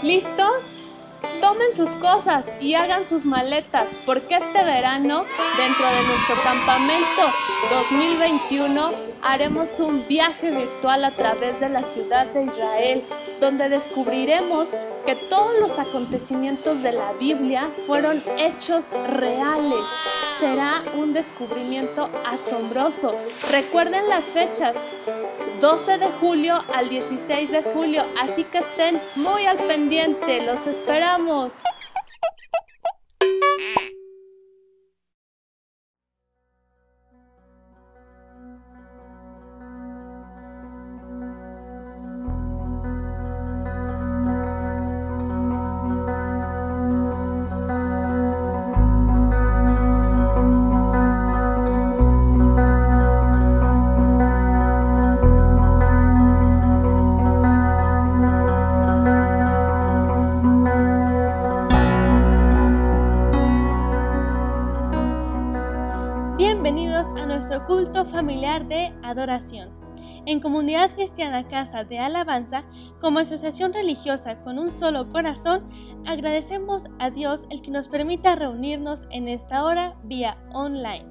¿Listos? Tomen sus cosas y hagan sus maletas, porque este verano, dentro de nuestro campamento 2021, haremos un viaje virtual a través de la ciudad de Israel, donde descubriremos que todos los acontecimientos de la Biblia fueron hechos reales. Será un descubrimiento asombroso. Recuerden las fechas, 12 de julio al 16 de julio, así que estén muy al pendiente, los esperamos. Bienvenidos a nuestro culto familiar de adoración. En Comunidad Cristiana Casa de Alabanza, como asociación religiosa con un solo corazón, agradecemos a Dios el que nos permita reunirnos en esta hora vía online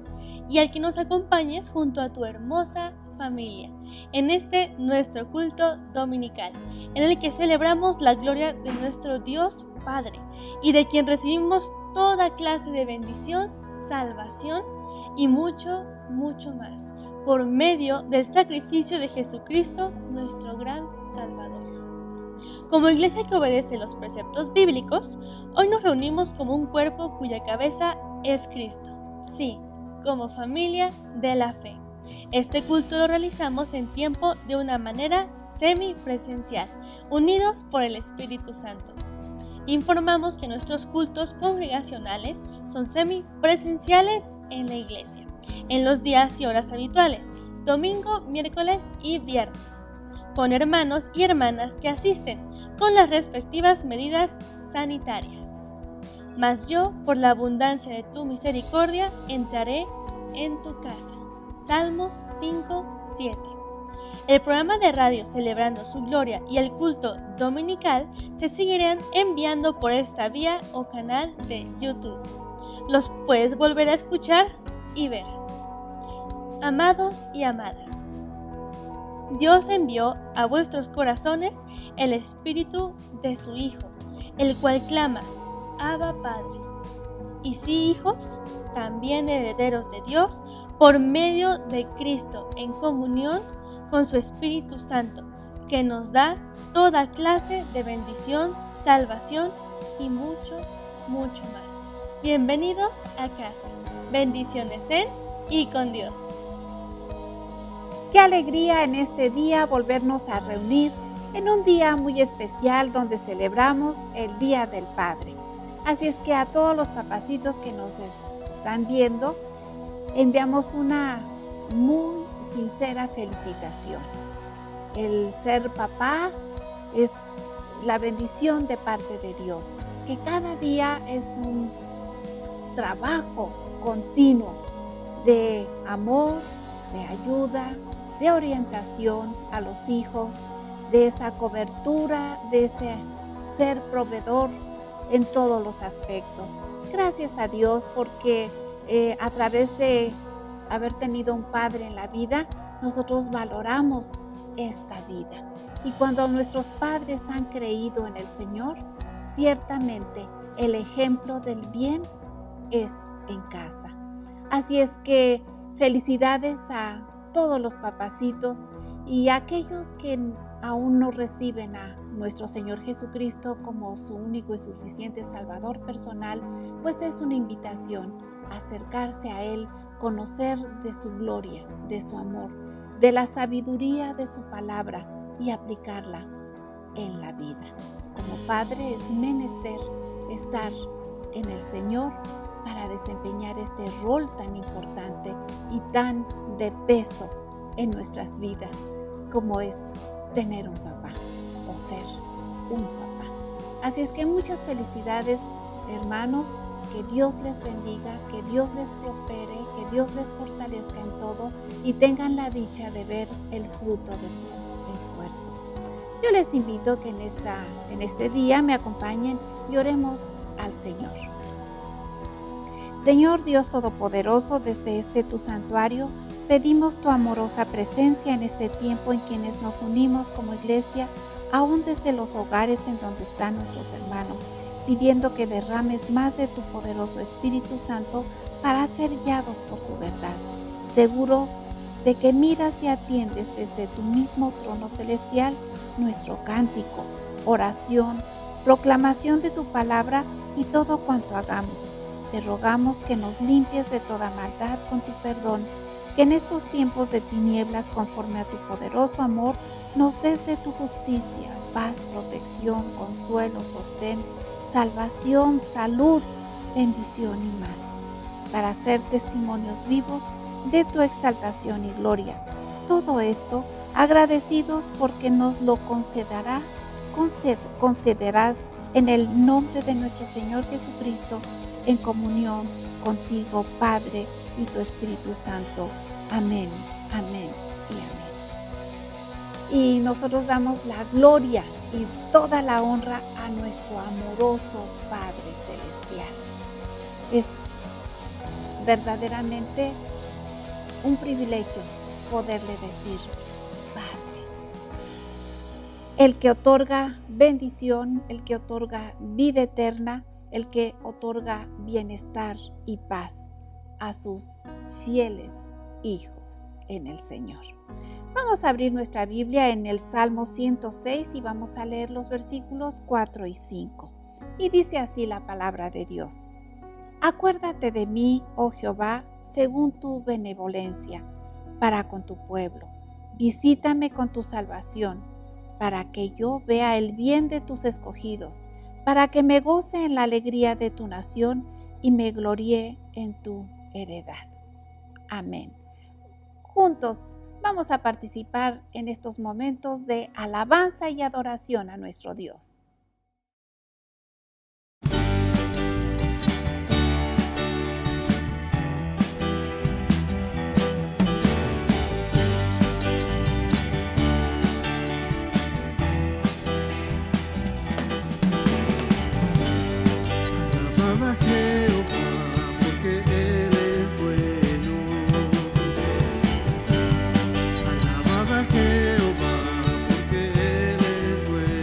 y al que nos acompañes junto a tu hermosa familia en este nuestro culto dominical, en el que celebramos la gloria de nuestro Dios Padre y de quien recibimos toda clase de bendición, salvación y mucho más, por medio del sacrificio de Jesucristo, nuestro gran Salvador. Como iglesia que obedece los preceptos bíblicos, hoy nos reunimos como un cuerpo cuya cabeza es Cristo. Sí, como familia de la fe. Este culto lo realizamos en tiempo de una manera semipresencial, unidos por el Espíritu Santo. Informamos que nuestros cultos congregacionales son semipresenciales en la iglesia, en los días y horas habituales, domingo, miércoles y viernes, con hermanos y hermanas que asisten con las respectivas medidas sanitarias. Mas yo, por la abundancia de tu misericordia, entraré en tu casa. Salmos 5:7. El programa de radio Celebrando su Gloria y el culto dominical se seguirán enviando por esta vía o canal de YouTube. Los puedes volver a escuchar y ver. Amados y amadas, Dios envió a vuestros corazones el Espíritu de su Hijo, el cual clama, Abba Padre. Y sí, hijos, también herederos de Dios, por medio de Cristo, en comunión con su Espíritu Santo, que nos da toda clase de bendición, salvación y mucho más. Bienvenidos a casa. Bendiciones en y con Dios. Qué alegría en este día volvernos a reunir en un día muy especial donde celebramos el Día del Padre. Así es que a todos los papacitos que nos están viendo, enviamos una muy sincera felicitación. El ser papá es la bendición de parte de Dios, que cada día es un trabajo continuo de amor, de ayuda, de orientación a los hijos, de esa cobertura, de ese ser proveedor en todos los aspectos. Gracias a Dios porque a través de haber tenido un padre en la vida, nosotros valoramos esta vida. Y cuando nuestros padres han creído en el Señor, ciertamente el ejemplo del bien es en casa. Así es que felicidades a todos los papacitos y a aquellos que aún no reciben a nuestro Señor Jesucristo como su único y suficiente Salvador personal, pues es una invitación a acercarse a Él, conocer de su gloria, de su amor, de la sabiduría de su palabra y aplicarla en la vida. Como padre es menester estar en el Señor para desempeñar este rol tan importante y tan de peso en nuestras vidas como es tener un papá o ser un papá. Así es que muchas felicidades, hermanos, que Dios les bendiga, que Dios les prospere, que Dios les fortalezca en todo y tengan la dicha de ver el fruto de su esfuerzo. Yo les invito que en este día me acompañen y oremos al Señor. Señor Dios Todopoderoso, desde este tu santuario, pedimos tu amorosa presencia en este tiempo en quienes nos unimos como iglesia, aún desde los hogares en donde están nuestros hermanos, pidiendo que derrames más de tu poderoso Espíritu Santo para ser guiados por tu verdad, seguros de que miras y atiendes desde tu mismo trono celestial nuestro cántico, oración, proclamación de tu palabra y todo cuanto hagamos. Te rogamos que nos limpies de toda maldad con tu perdón, que en estos tiempos de tinieblas, conforme a tu poderoso amor, nos des de tu justicia, paz, protección, consuelo, sostén, salvación, salud, bendición y más, para ser testimonios vivos de tu exaltación y gloria. Todo esto agradecidos porque nos lo concederás en el nombre de nuestro Señor Jesucristo, en comunión contigo, Padre, y tu Espíritu Santo. Amén, amén y amén. Y nosotros damos la gloria y toda la honra a nuestro amoroso Padre Celestial. Es verdaderamente un privilegio poderle decir Padre. El que otorga bendición, el que otorga vida eterna, el que otorga bienestar y paz a sus fieles hijos en el Señor. Vamos a abrir nuestra Biblia en el Salmo 106 y vamos a leer los versículos 4 y 5. Y dice así la palabra de Dios. Acuérdate de mí, oh Jehová, según tu benevolencia, para con tu pueblo. Visítame con tu salvación, para que yo vea el bien de tus escogidos, para que me goce en la alegría de tu nación y me gloríe en tu heredad. Amén. Juntos vamos a participar en estos momentos de alabanza y adoración a nuestro Dios. Jehová, porque Él es bueno.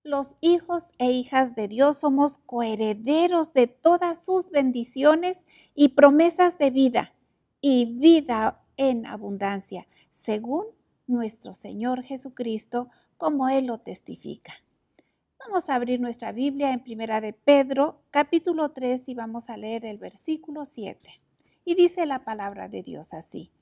Los hijos e hijas de Dios somos coherederos de todas sus bendiciones y promesas de vida y vida en abundancia, según nuestro Señor Jesucristo, como Él lo testifica. Vamos a abrir nuestra Biblia en Primera de Pedro, capítulo 3, y vamos a leer el versículo 7. Y dice la palabra de Dios así: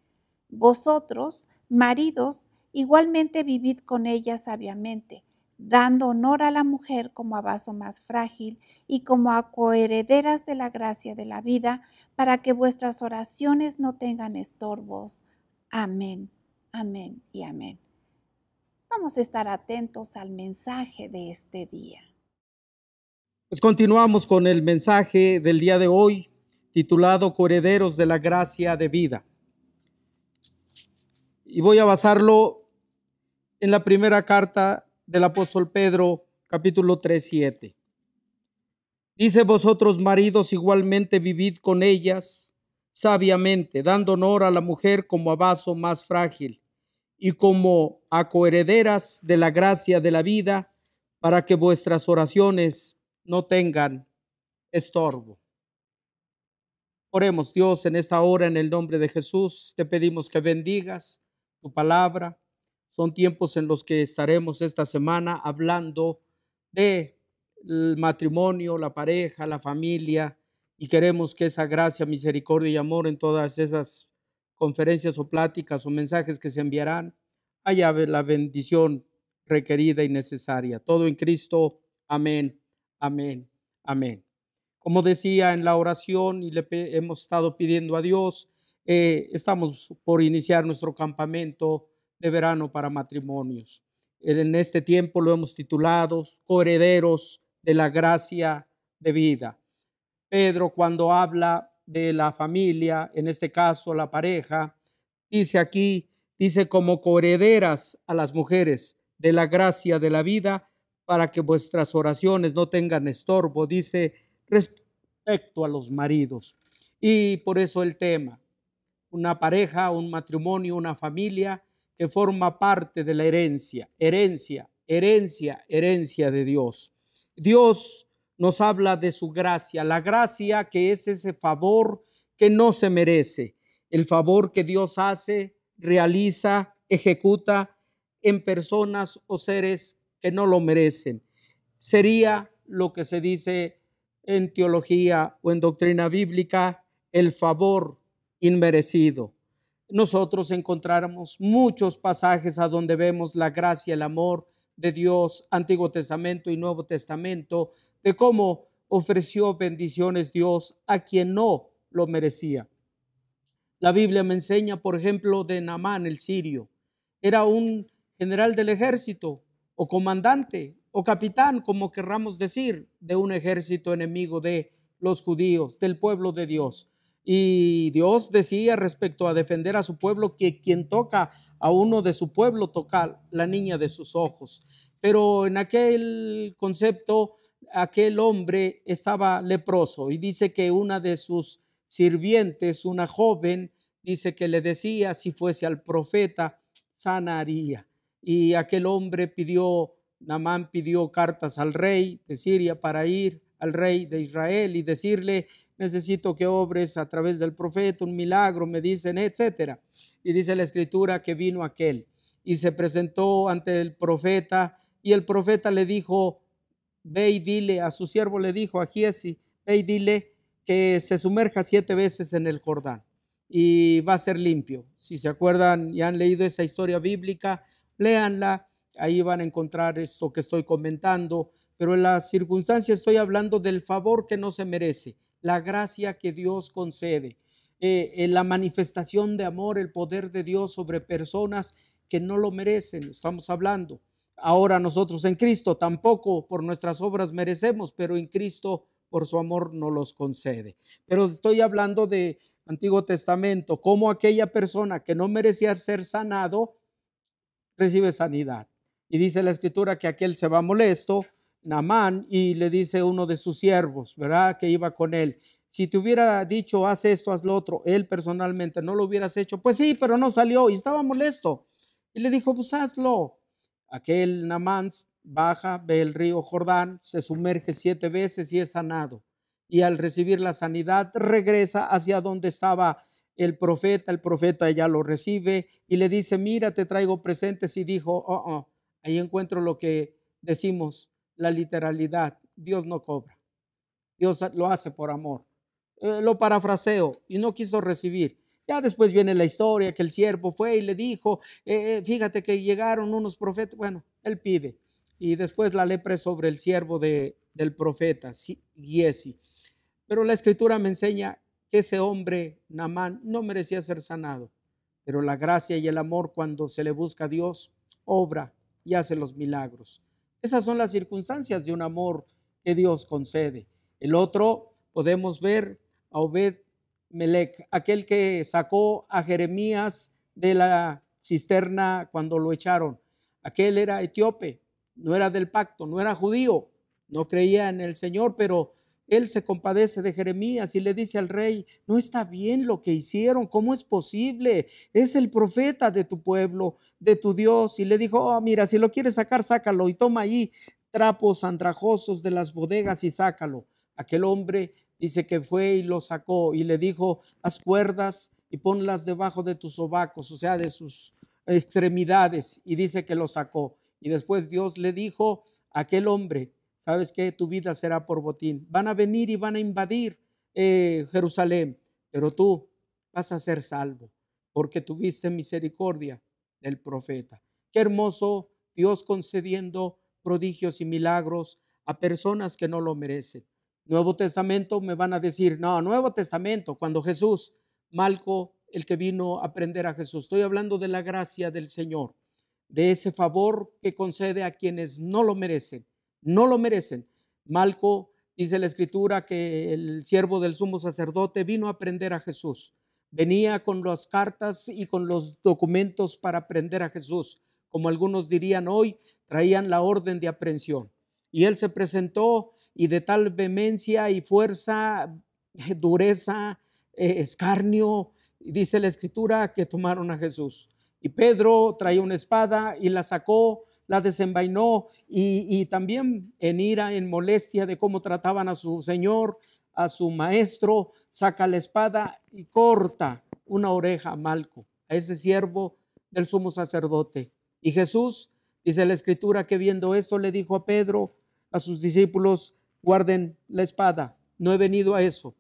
Vosotros, maridos, igualmente vivid con ella sabiamente, dando honor a la mujer como a vaso más frágil y como a coherederas de la gracia de la vida, para que vuestras oraciones no tengan estorbos. Amén, amén y amén. Vamos a estar atentos al mensaje de este día. Pues continuamos con el mensaje del día de hoy, titulado Coherederos de la Gracia de Vida. Y voy a basarlo en la primera carta del apóstol Pedro, capítulo 3:7. Dice: vosotros maridos igualmente vivid con ellas sabiamente, dando honor a la mujer como a vaso más frágil y como a coherederas de la gracia de la vida, para que vuestras oraciones no tengan estorbo. Oremos. Dios, en esta hora, en el nombre de Jesús, te pedimos que bendigas tu palabra. Son tiempos en los que estaremos esta semana hablando de el matrimonio, la pareja, la familia, y queremos que esa gracia, misericordia y amor en todas esas conferencias o pláticas o mensajes que se enviarán haya la bendición requerida y necesaria. Todo en Cristo. Amén, amén, amén. Como decía en la oración, y le hemos estado pidiendo a Dios, estamos por iniciar nuestro campamento de verano para matrimonios. En este tiempo lo hemos titulado Coherederos de la Gracia de Vida. Pedro, cuando habla de la familia, en este caso la pareja, dice como coherederas a las mujeres de la gracia de la vida, para que vuestras oraciones no tengan estorbo, dice respecto a los maridos. Y por eso el tema, una pareja, un matrimonio, una familia que forma parte de la herencia de Dios. Dios nos habla de su gracia, la gracia que es ese favor que no se merece, el favor que Dios hace, realiza, ejecuta en personas o seres que no lo merecen. Sería lo que se dice en teología o en doctrina bíblica, el favor inmerecido. Nosotros encontramos muchos pasajes a donde vemos la gracia, el amor de Dios, Antiguo Testamento y Nuevo Testamento, de cómo ofreció bendiciones Dios a quien no lo merecía. La Biblia me enseña, por ejemplo, de Naamán el sirio. Era un general del ejército o comandante o capitán, como querramos decir, de un ejército enemigo de los judíos, del pueblo de Dios. Y Dios decía respecto a defender a su pueblo que quien toca a uno de su pueblo toca la niña de sus ojos. Pero en aquel concepto, aquel hombre estaba leproso, y dice que una de sus sirvientes, una joven, dice que le decía si fuese al profeta sanaría. Y aquel hombre Naamán pidió cartas al rey de Siria para ir al rey de Israel y decirle: necesito que obres a través del profeta un milagro, me dicen, etcétera. Y dice la escritura que vino aquel y se presentó ante el profeta, y el profeta le dijo: ve y dile a su siervo, le dijo a Giezi, ve y dile que se sumerja 7 veces en el Jordán y va a ser limpio. Si se acuerdan y han leído esa historia bíblica, léanla, ahí van a encontrar esto que estoy comentando, pero en las circunstancias estoy hablando del favor que no se merece, la gracia que Dios concede, la manifestación de amor, el poder de Dios sobre personas que no lo merecen, estamos hablando. Ahora nosotros en Cristo tampoco por nuestras obras merecemos, pero en Cristo por su amor nos los concede. Pero estoy hablando de Antiguo Testamento, cómo aquella persona que no merecía ser sanado recibe sanidad. Y dice la escritura que aquel se va molesto, Naamán, y le dice uno de sus siervos, ¿verdad?, que iba con él: si te hubiera dicho haz esto, haz lo otro, él personalmente no lo hubieras hecho. Pues sí, pero no salió y estaba molesto. Y le dijo: pues hazlo. Aquel Naamán baja, ve el río Jordán, se sumerge 7 veces y es sanado. Y al recibir la sanidad regresa hacia donde estaba el profeta ya lo recibe y le dice, mira, te traigo presentes, y dijo, ahí encuentro lo que decimos, la literalidad, Dios no cobra, Dios lo hace por amor. Lo parafraseo, y no quiso recibir. Ya después viene la historia que el siervo fue y le dijo, fíjate que llegaron unos profetas, bueno, él pide, y después la lepra es sobre el siervo del profeta, Giesi. Pero la escritura me enseña que ese hombre, Naamán, no merecía ser sanado, pero la gracia y el amor, cuando se le busca a Dios, obra y hace los milagros. Esas son las circunstancias de un amor que Dios concede. El otro, podemos ver a Obed-Melech, aquel que sacó a Jeremías de la cisterna cuando lo echaron. Aquel era etíope, no era del pacto, no era judío, no creía en el Señor, pero él se compadece de Jeremías y le dice al rey, no está bien lo que hicieron, ¿cómo es posible? Es el profeta de tu pueblo, de tu Dios. Y le dijo, mira, si lo quieres sacar, sácalo, y toma ahí trapos andrajosos de las bodegas y sácalo. Aquel hombre dice que fue y lo sacó y le dijo, haz cuerdas y ponlas debajo de tus sobacos, o sea, de sus extremidades, y dice que lo sacó. Y después Dios le dijo a aquel hombre, ¿sabes qué? Tu vida será por botín. Van a venir y van a invadir Jerusalén, pero tú vas a ser salvo porque tuviste misericordia del profeta. Qué hermoso Dios concediendo prodigios y milagros a personas que no lo merecen. Nuevo Testamento me van a decir, no, Nuevo Testamento, cuando Jesús, Malco, el que vino a aprender a Jesús. Estoy hablando de la gracia del Señor, de ese favor que concede a quienes no lo merecen. No lo merecen. Malco, dice la escritura, que el siervo del sumo sacerdote vino a aprender a Jesús. Venía con las cartas y con los documentos para aprender a Jesús. Como algunos dirían hoy, traían la orden de aprehensión. Y él se presentó y de tal vehemencia y fuerza, dureza, escarnio, dice la escritura, que tomaron a Jesús. Y Pedro traía una espada y la sacó, la desenvainó y también en ira, en molestia de cómo trataban a su Señor, a su maestro, saca la espada y corta una oreja a Malco, a ese siervo del sumo sacerdote. Y Jesús, dice la escritura, que viendo esto le dijo a Pedro, a sus discípulos, guarden la espada, no he venido a eso,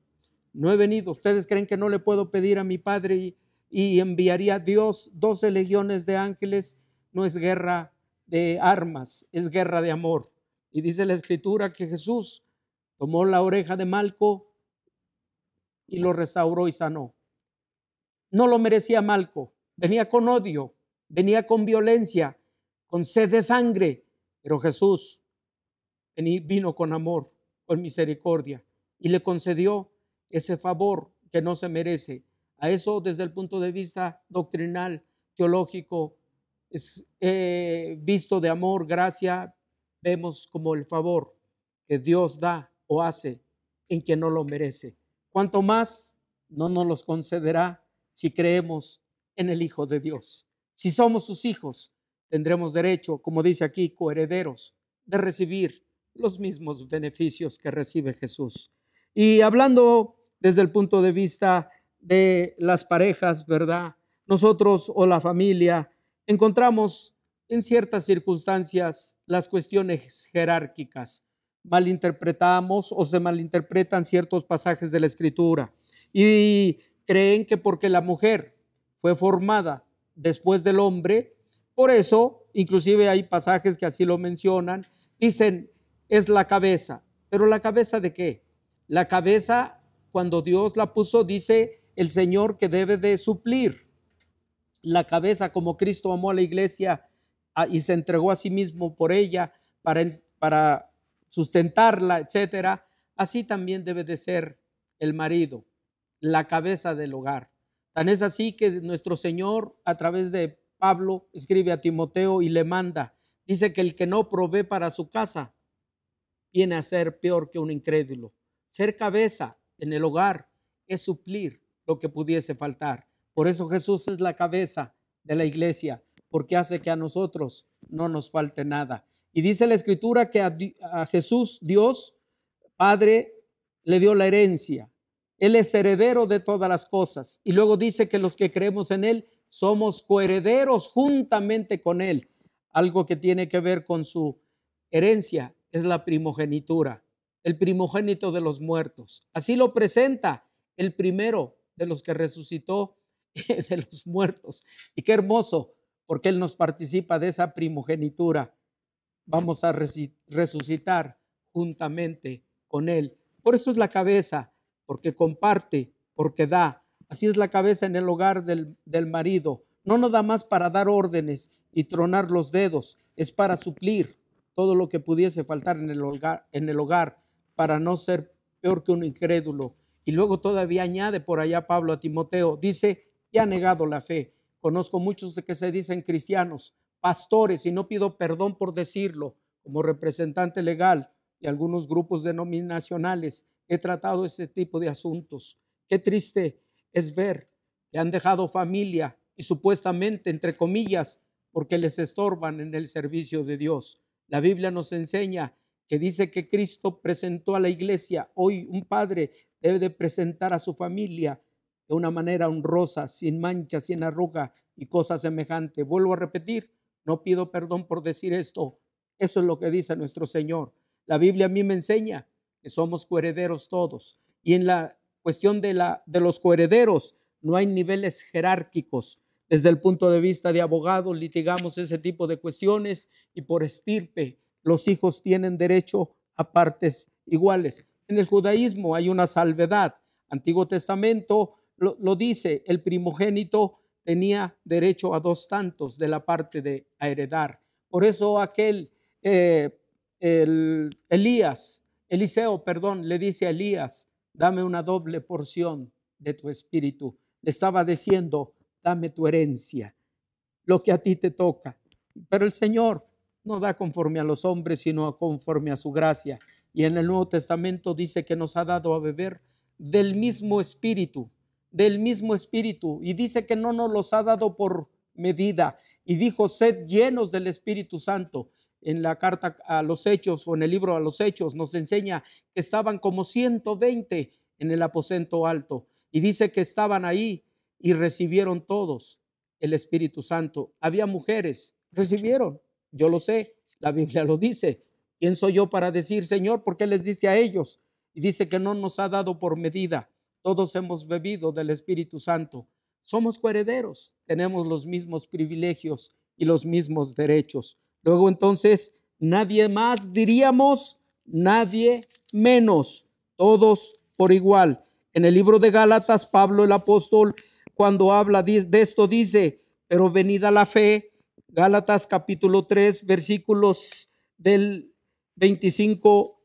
no he venido. ¿Ustedes creen que no le puedo pedir a mi Padre y enviaría a Dios 12 legiones de ángeles? No es guerra de armas, es guerra de amor. Y dice la escritura que Jesús tomó la oreja de Malco y lo restauró y sanó. No lo merecía Malco, venía con odio, venía con violencia, con sed de sangre, pero Jesús vino con amor, con misericordia, y le concedió ese favor que no se merece. A eso, desde el punto de vista doctrinal, teológico, es visto de amor, gracia, vemos como el favor que Dios da o hace en quien no lo merece. Cuanto más no nos los concederá si creemos en el Hijo de Dios. Si somos sus hijos, tendremos derecho, como dice aquí, coherederos, de recibir los mismos beneficios que recibe Jesús. Y hablando desde el punto de vista de las parejas, ¿verdad? Nosotros o la familia encontramos en ciertas circunstancias las cuestiones jerárquicas. Malinterpretamos o se malinterpretan ciertos pasajes de la Escritura y creen que porque la mujer fue formada después del hombre, por eso, inclusive hay pasajes que así lo mencionan, dicen es la cabeza. ¿Pero la cabeza de qué? La cabeza, cuando Dios la puso, dice el Señor que debe de suplir la cabeza, como Cristo amó a la iglesia y se entregó a sí mismo por ella para sustentarla, etcétera. Así también debe de ser el marido, la cabeza del hogar. Tan es así que nuestro Señor, a través de Pablo, escribe a Timoteo y le manda, dice que el que no provee para su casa viene a ser peor que un incrédulo. Ser cabeza en el hogar es suplir lo que pudiese faltar. Por eso Jesús es la cabeza de la iglesia, porque hace que a nosotros no nos falte nada. Y dice la Escritura que a Jesús, Dios, Padre, le dio la herencia. Él es heredero de todas las cosas. Y luego dice que los que creemos en Él somos coherederos juntamente con Él. Algo que tiene que ver con su herencia es la primogenitura, el primogénito de los muertos. Así lo presenta el primero de los que resucitó de los muertos. Y qué hermoso, porque Él nos participa de esa primogenitura. Vamos a resucitar juntamente con Él. Por eso es la cabeza, porque comparte, porque da. Así es la cabeza en el hogar del marido. No nos da más para dar órdenes y tronar los dedos, es para suplir todo lo que pudiese faltar en el hogar, para no ser peor que un incrédulo. Y luego todavía añade por allá Pablo a Timoteo, dice, ya ha negado la fe. Conozco muchos de que se dicen cristianos, pastores, y no pido perdón por decirlo, como representante legal de algunos grupos denominacionales, he tratado ese tipo de asuntos. Qué triste es ver que han dejado familia y supuestamente, entre comillas, porque les estorban en el servicio de Dios. La Biblia nos enseña que dice que Cristo presentó a la iglesia. Hoy un padre debe de presentar a su familia de una manera honrosa, sin mancha, sin arruga y cosa semejante. Vuelvo a repetir, no pido perdón por decir esto. Eso es lo que dice nuestro Señor. La Biblia a mí me enseña que somos coherederos todos. Y en la cuestión de los coherederos no hay niveles jerárquicos. Desde el punto de vista de abogados litigamos ese tipo de cuestiones y por estirpe los hijos tienen derecho a partes iguales. En el judaísmo hay una salvedad. Antiguo Testamento lo dice, el primogénito tenía derecho a 2 tantos de la parte de heredar. Por eso Eliseo, le dice a Elías, dame una doble porción de tu espíritu. Le estaba diciendo, dame tu herencia, lo que a ti te toca. Pero el Señor no da conforme a los hombres, sino conforme a su gracia. Y en el Nuevo Testamento dice que nos ha dado a beber del mismo espíritu. Y dice que no nos los ha dado por medida. Y dijo, sed llenos del Espíritu Santo. En la carta a los Hechos o en el libro a los Hechos nos enseña que estaban como 120 en el aposento alto. Y dice que estaban ahí y recibieron todos el Espíritu Santo. Había mujeres, recibieron, yo lo sé, la Biblia lo dice. ¿Quién soy yo para decir, Señor, por qué les dice a ellos? Y dice que no nos ha dado por medida. Todos hemos bebido del Espíritu Santo. Somos coherederos, tenemos los mismos privilegios y los mismos derechos. Luego entonces, nadie más, diríamos, nadie menos, todos por igual. En el libro de Gálatas, Pablo el apóstol, cuando habla de esto, dice, pero venida la fe, Gálatas capítulo 3, versículos del 25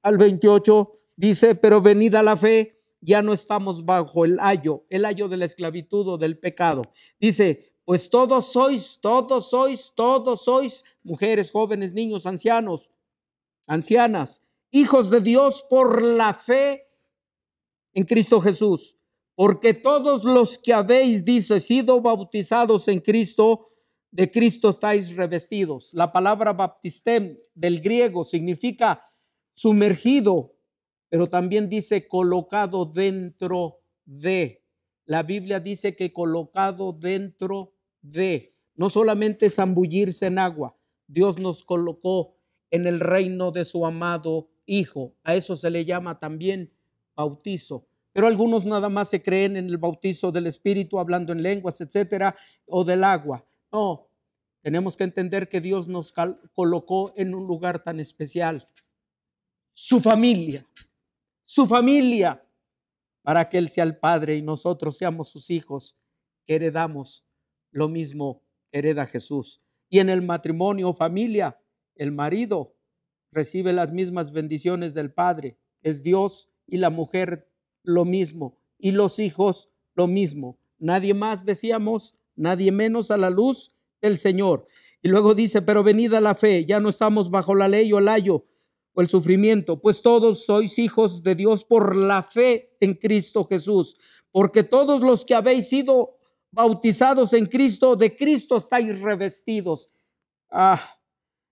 al 28, dice, pero venida la fe, ya no estamos bajo el ayo de la esclavitud o del pecado. Dice, pues todos sois, mujeres, jóvenes, niños, ancianos, ancianas, hijos de Dios por la fe en Cristo Jesús. Porque todos los que habéis, dice, sido bautizados en Cristo, de Cristo estáis revestidos. La palabra baptistem del griego significa sumergido, pero también dice colocado dentro de. La Biblia dice que colocado dentro de. No solamente zambullirse en agua. Dios nos colocó en el reino de su amado Hijo. A eso se le llama también bautizo. Pero algunos nada más se creen en el bautizo del Espíritu, hablando en lenguas, etcétera, o del agua. No, tenemos que entender que Dios nos colocó en un lugar tan especial. Su familia, para que Él sea el Padre y nosotros seamos sus hijos, que heredamos lo mismo que hereda Jesús. Y en el matrimonio, familia, el marido recibe las mismas bendiciones del Padre, es Dios, y la mujer lo mismo, y los hijos lo mismo. Nadie más, decíamos, nadie menos a la luz del Señor. Y luego dice, pero venida la fe, ya no estamos bajo la ley o el ayo o el sufrimiento, pues todos sois hijos de Dios por la fe en Cristo Jesús, porque todos los que habéis sido bautizados en Cristo, de Cristo estáis revestidos.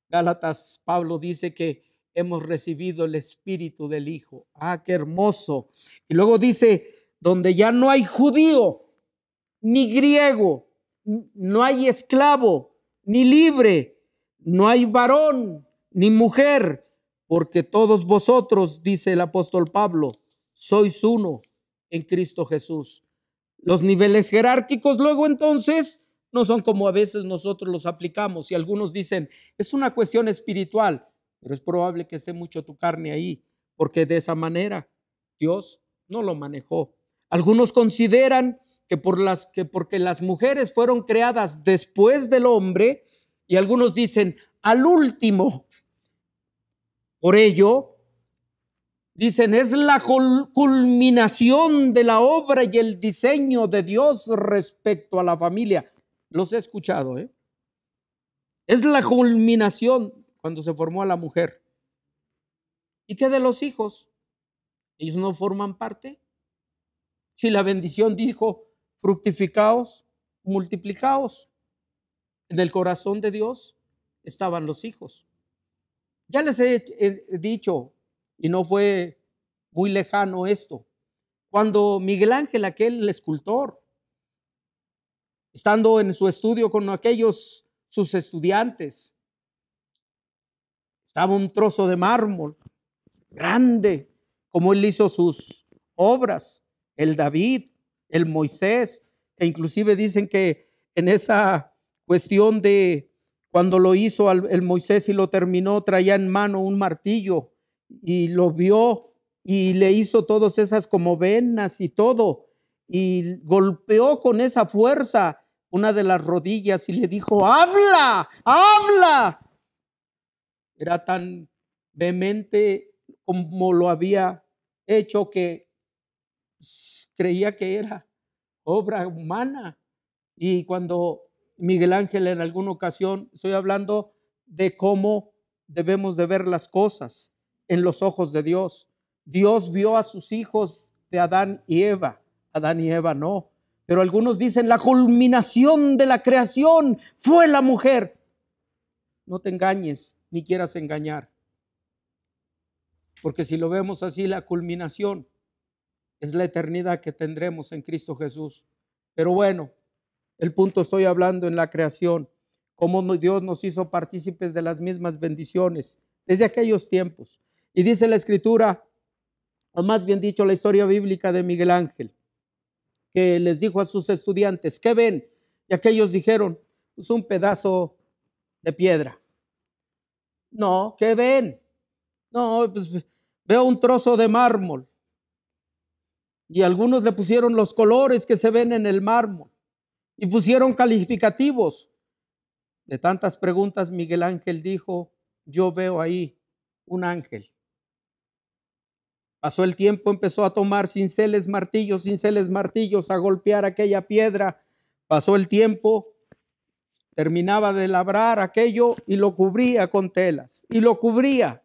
Gálatas, Pablo dice que hemos recibido el Espíritu del Hijo. Ah, qué hermoso. Y luego dice, donde ya no hay judío, ni griego, no hay esclavo, ni libre, no hay varón, ni mujer, porque todos vosotros, dice el apóstol Pablo, sois uno en Cristo Jesús. Los niveles jerárquicos luego entonces no son como a veces nosotros los aplicamos, y algunos dicen, es una cuestión espiritual, pero es probable que esté mucho tu carne ahí, porque de esa manera Dios no lo manejó. Algunos consideran que porque las mujeres fueron creadas después del hombre, y algunos dicen al último. Por ello, dicen, es la culminación de la obra y el diseño de Dios respecto a la familia. Los he escuchado, ¿eh? Es la culminación cuando se formó a la mujer. ¿Y qué de los hijos? ¿Ellos no forman parte? Si la bendición dijo, fructificaos, multiplicaos, en el corazón de Dios estaban los hijos. Ya les he dicho, y no fue muy lejano esto, cuando Miguel Ángel, aquel escultor, estando en su estudio con aquellos sus estudiantes, estaba un trozo de mármol grande, como él hizo sus obras, el David, el Moisés, e inclusive dicen que en esa cuestión de cuando lo hizo el Moisés y lo terminó, traía en mano un martillo y lo vio y le hizo todas esas como venas y todo, y golpeó con esa fuerza una de las rodillas y le dijo, ¡habla! ¡Habla! Era tan vehemente como lo había hecho que creía que era obra humana. Y cuando Miguel Ángel en alguna ocasión, estoy hablando de cómo debemos de ver las cosas en los ojos de Dios. Dios vio a sus hijos de Adán y Eva no. Pero algunos dicen la culminación de la creación fue la mujer. No te engañes, ni quieras engañar. Porque si lo vemos así, la culminación es la eternidad que tendremos en Cristo Jesús. Pero bueno, el punto estoy hablando en la creación, cómo Dios nos hizo partícipes de las mismas bendiciones desde aquellos tiempos. Y dice la Escritura, o más bien dicho, la historia bíblica de Miguel Ángel, que les dijo a sus estudiantes, ¿qué ven? Y aquellos dijeron, pues un pedazo de piedra. No, ¿qué ven? No, pues veo un trozo de mármol. Y algunos le pusieron los colores que se ven en el mármol y pusieron calificativos. De tantas preguntas, Miguel Ángel dijo, yo veo ahí un ángel. Pasó el tiempo, empezó a tomar cinceles, martillos, a golpear aquella piedra. Pasó el tiempo, terminaba de labrar aquello y lo cubría con telas, y lo cubría.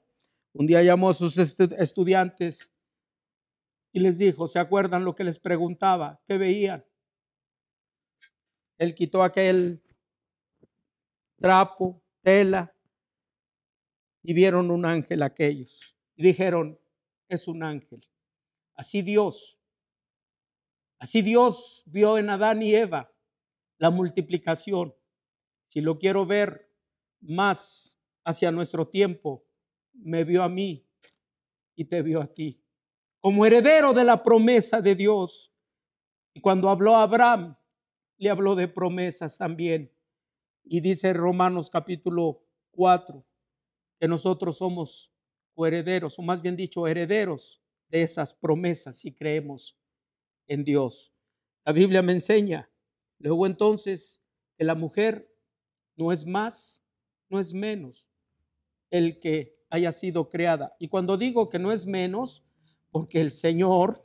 Un día llamó a sus estudiantes y les dijo, ¿se acuerdan lo que les preguntaba? ¿Qué veían? Él quitó aquel trapo, tela, y vieron un ángel aquellos. Y dijeron, es un ángel. Así Dios vio en Adán y Eva la multiplicación. Si lo quiero ver más hacia nuestro tiempo, me vio a mí y te vio a ti, como heredero de la promesa de Dios. Y cuando habló a Abraham, le habló de promesas también. Y dice Romanos capítulo 4, que nosotros somos coherederos, o más bien dicho, herederos de esas promesas si creemos en Dios. La Biblia me enseña, luego entonces, que la mujer no es más, no es menos el que haya sido creada. Y cuando digo que no es menos, porque el Señor,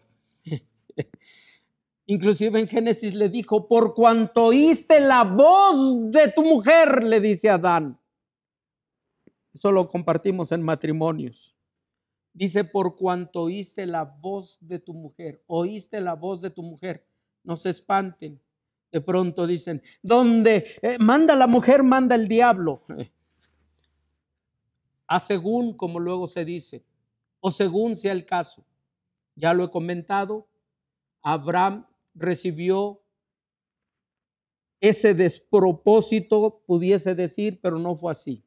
inclusive en Génesis le dijo, por cuanto oíste la voz de tu mujer, le dice a Adán. Eso lo compartimos en matrimonios. Dice, por cuanto oíste la voz de tu mujer, oíste la voz de tu mujer. No se espanten. De pronto dicen, ¿dónde manda la mujer, manda el diablo? a según, como luego se dice, o según sea el caso. Ya lo he comentado, Abraham recibió ese despropósito, pudiese decir, pero no fue así.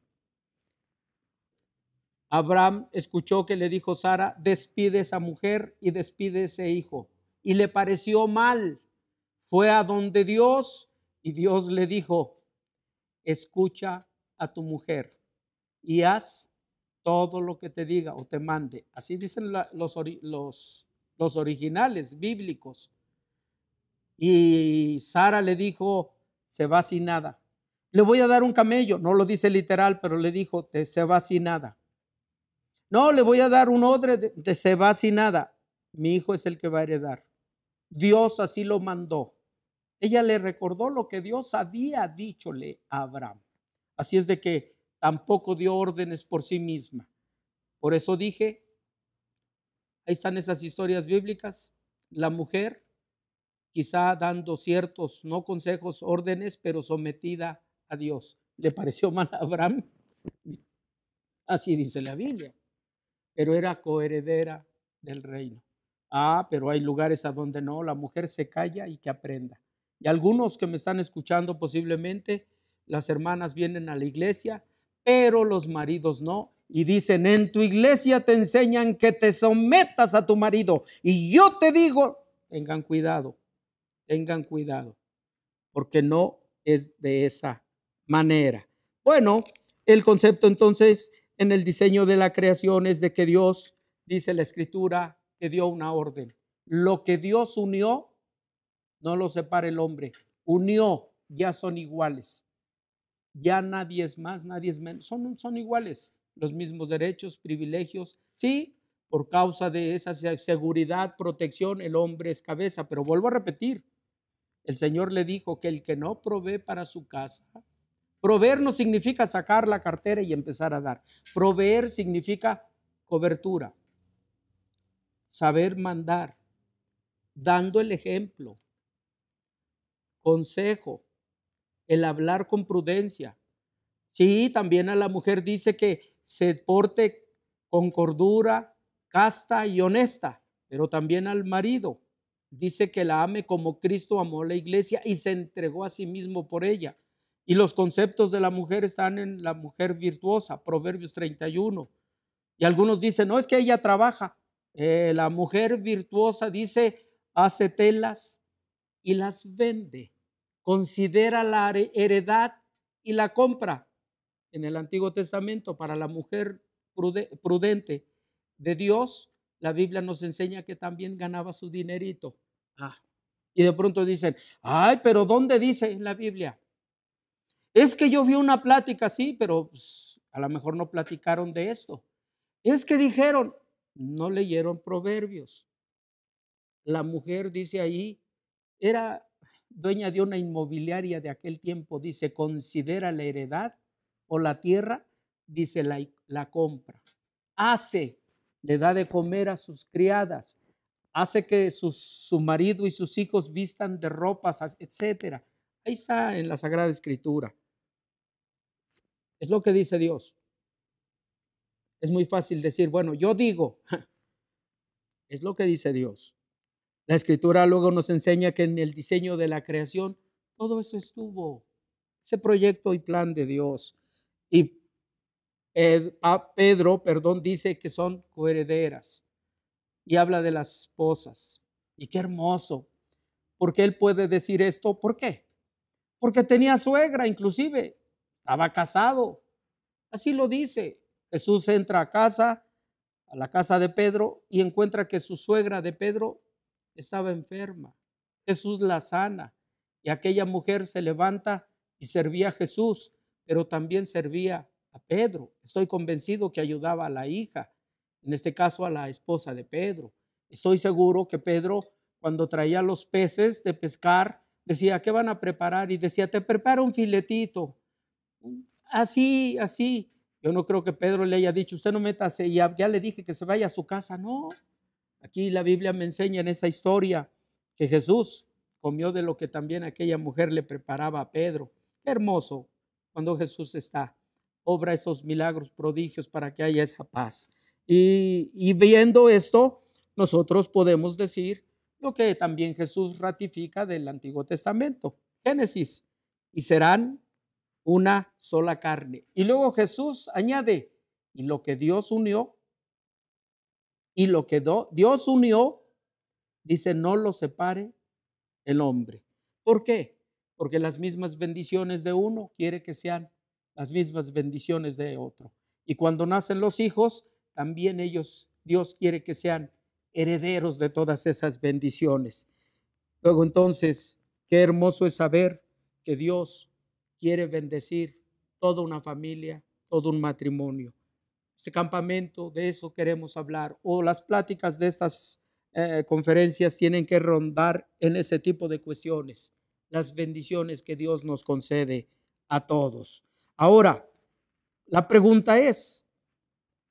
Abraham escuchó que le dijo Sara, despide esa mujer y despide ese hijo. Y le pareció mal. Fue a donde Dios y Dios le dijo, escucha a tu mujer y haz todo lo que te diga o te mande. Así dicen los originales bíblicos. Y Sara le dijo, se va sin nada. Le voy a dar un camello, no lo dice literal, pero le dijo, se va sin nada. No, le voy a dar un odre, se va sin nada. Mi hijo es el que va a heredar. Dios así lo mandó. Ella le recordó lo que Dios había dichole a Abraham. Así es de que tampoco dio órdenes por sí misma. Por eso dije, ahí están esas historias bíblicas, la mujer quizá dando ciertos, no consejos, órdenes, pero sometida a Dios. ¿Le pareció mal a Abraham? Así dice la Biblia. Pero era coheredera del reino. Pero hay lugares a donde no, la mujer se calla y que aprenda. Y algunos que me están escuchando posiblemente, las hermanas vienen a la iglesia, pero los maridos no. Y dicen, en tu iglesia te enseñan que te sometas a tu marido. Y yo te digo, tengan cuidado, porque no es de esa manera. Bueno, el concepto entonces en el diseño de la creación es de que Dios, dice la Escritura, que dio una orden. Lo que Dios unió, no lo separa el hombre. Unió, ya son iguales. Ya nadie es más, nadie es menos. Son iguales. Los mismos derechos, privilegios. Sí, por causa de esa seguridad, protección, el hombre es cabeza. Pero vuelvo a repetir, el Señor le dijo que el que no provee para su casa, proveer no significa sacar la cartera y empezar a dar. Proveer significa cobertura, saber mandar, dando el ejemplo, consejo, el hablar con prudencia. Sí, también a la mujer dice que se porte con cordura, casta y honesta, pero también al marido dice que la ame como Cristo amó a la iglesia y se entregó a sí mismo por ella. Y los conceptos de la mujer están en la mujer virtuosa, Proverbios 31. Y algunos dicen, no, es que ella trabaja. La mujer virtuosa dice, hace telas y las vende. Considera la heredad y la compra. En el Antiguo Testamento, para la mujer prudente de Dios, la Biblia nos enseña que también ganaba su dinerito. Y de pronto dicen, ay, pero ¿dónde dice en la Biblia? Es que yo vi una plática así, pero pues, a lo mejor no platicaron de esto. Es que dijeron, no leyeron Proverbios. La mujer, dice ahí, era dueña de una inmobiliaria de aquel tiempo. Dice, considera la heredad o la tierra, dice la compra. Le da de comer a sus criadas, hace que su marido y sus hijos vistan de ropas, etcétera. Ahí está en la Sagrada Escritura. Es lo que dice Dios. Es muy fácil decir, bueno, yo digo, es lo que dice Dios. La Escritura luego nos enseña que en el diseño de la creación, todo eso estuvo, ese proyecto y plan de Dios. Y Pedro, dice que son coherederas y habla de las esposas. Y qué hermoso. ¿Por qué él puede decir esto? ¿Por qué? Porque tenía suegra, inclusive, estaba casado. Así lo dice. Jesús entra a la casa de Pedro, y encuentra que su suegra de Pedro estaba enferma. Jesús la sana, y aquella mujer se levanta y servía a Jesús, pero también servía a Pedro. Estoy convencido que ayudaba a la hija, en este caso a la esposa de Pedro. Estoy seguro que Pedro, cuando traía los peces de pescar, decía, ¿qué van a preparar? Y decía, te preparo un filetito. Así. Yo no creo que Pedro le haya dicho, usted no métase, ya le dije que se vaya a su casa. No, aquí la Biblia me enseña en esa historia que Jesús comió de lo que también aquella mujer le preparaba a Pedro. Qué hermoso cuando Jesús está. obra esos milagros, prodigios para que haya esa paz. Y viendo esto, nosotros podemos decir lo que también Jesús ratifica del Antiguo Testamento, Génesis, y serán una sola carne. Y luego Jesús añade, y lo que Dios unió, Dios unió, dice, no lo separe el hombre. ¿Por qué? Porque las mismas bendiciones de uno quiere que sean las mismas bendiciones de otro. Y cuando nacen los hijos, también ellos, Dios quiere que sean herederos de todas esas bendiciones. Luego entonces, qué hermoso es saber que Dios quiere bendecir toda una familia, todo un matrimonio. Este campamento, de eso queremos hablar, o las pláticas de estas conferencias tienen que rondar en ese tipo de cuestiones, las bendiciones que Dios nos concede a todos. Ahora, la pregunta es,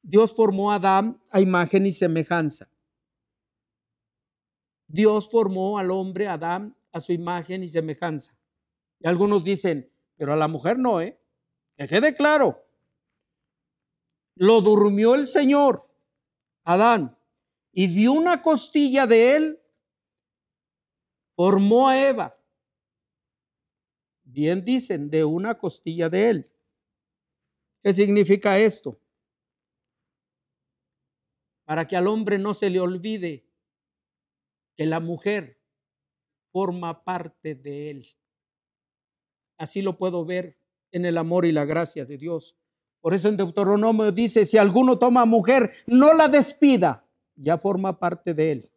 Dios formó a Adán a imagen y semejanza. Dios formó al hombre, Adán, a su imagen y semejanza. Y algunos dicen, pero a la mujer no, que quede claro. Lo durmió el Señor, Adán, y dio una costilla de él, formó a Eva. Bien dicen, de una costilla de él. ¿Qué significa esto? Para que al hombre no se le olvide que la mujer forma parte de él. Así lo puedo ver en el amor y la gracia de Dios. Por eso en Deuteronomio dice, si alguno toma mujer, no la despida, ya forma parte de él.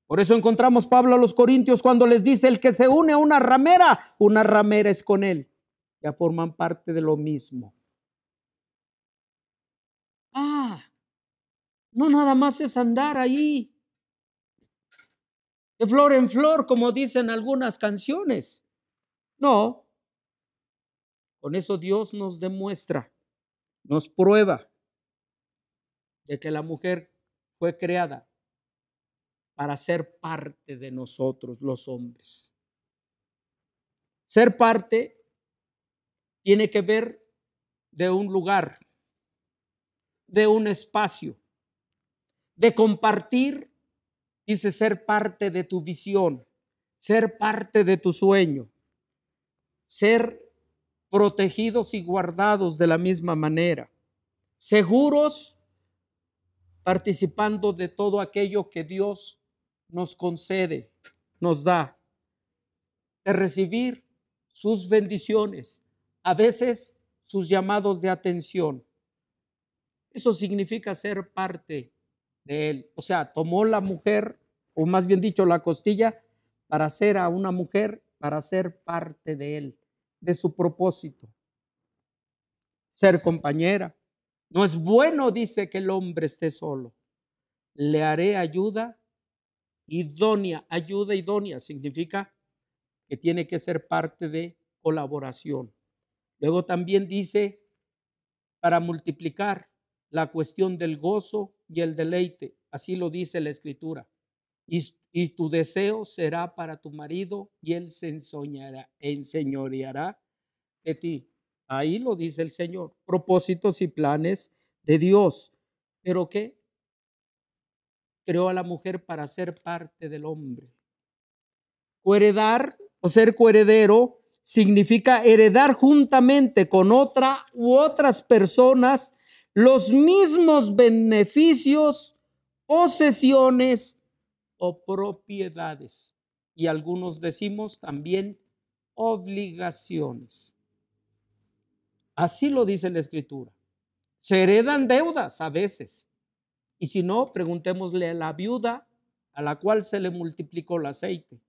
Por eso encontramos Pablo a los Corintios cuando les dice, el que se une a una ramera es con él. Ya forman parte de lo mismo. No nada más es andar ahí de flor en flor, como dicen algunas canciones. No. Con eso Dios nos demuestra, nos prueba de que la mujer fue creada para ser parte de nosotros, los hombres. Ser parte tiene que ver de un lugar, de un espacio, de compartir, dice ser parte de tu visión, ser parte de tu sueño, ser protegidos y guardados de la misma manera, seguros, participando de todo aquello que Dios nos concede, nos da, de recibir sus bendiciones, a veces sus llamados de atención. Eso significa ser parte de él. O sea, tomó la mujer, o más bien dicho, la costilla, para hacer a una mujer, para ser parte de él, de su propósito. Ser compañera. No es bueno, dice, que el hombre esté solo. Le haré ayuda idónea. Ayuda idónea significa que tiene que ser parte de colaboración. Luego también dice, para multiplicar la cuestión del gozo y el deleite. Así lo dice la Escritura. Y tu deseo será para tu marido y él se enseñoreará de ti. Ahí lo dice el Señor. Propósitos y planes de Dios. ¿Pero qué? Creó a la mujer para ser parte del hombre. Coheredar o ser coheredero significa heredar juntamente con otra u otras personas los mismos beneficios, posesiones o propiedades. Y algunos decimos también obligaciones. Así lo dice la Escritura. Se heredan deudas a veces. Y si no, preguntémosle a la viuda a la cual se le multiplicó el aceite.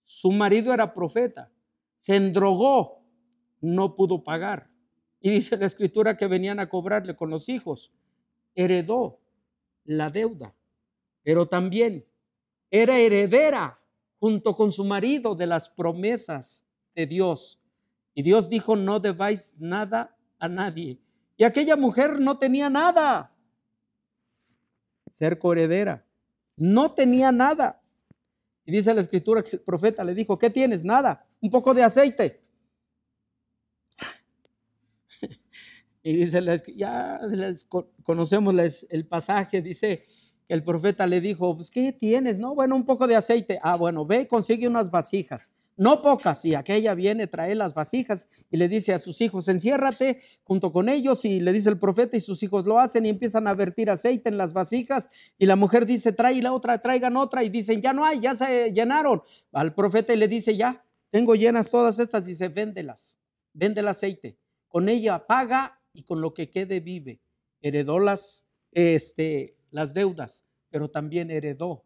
Su marido era profeta. Se endrogó, no pudo pagar. Y dice la Escritura que venían a cobrarle con los hijos. Heredó la deuda, pero también era heredera junto con su marido de las promesas de Dios. Y Dios dijo, no debáis nada a nadie. Y aquella mujer no tenía nada. Ser coheredera. No tenía nada. Y dice la Escritura que el profeta le dijo, ¿qué tienes? Nada, un poco de aceite. Y dice, conocemos el pasaje, dice que el profeta le dijo, pues, ¿qué tienes? No, bueno, un poco de aceite. Ah, bueno, ve, consigue unas vasijas, no pocas. Y aquella viene, trae las vasijas y le dice a sus hijos, enciérrate junto con ellos. Y le dice el profeta y sus hijos lo hacen y empiezan a vertir aceite en las vasijas. Y la mujer dice, trae la otra, traigan otra. Y dicen, ya no hay, ya se llenaron. Al profeta y le dice, ya, tengo llenas todas estas. Dice, véndelas, vende el aceite. Con ella paga y con lo que quede vive. Heredó las deudas, pero también heredó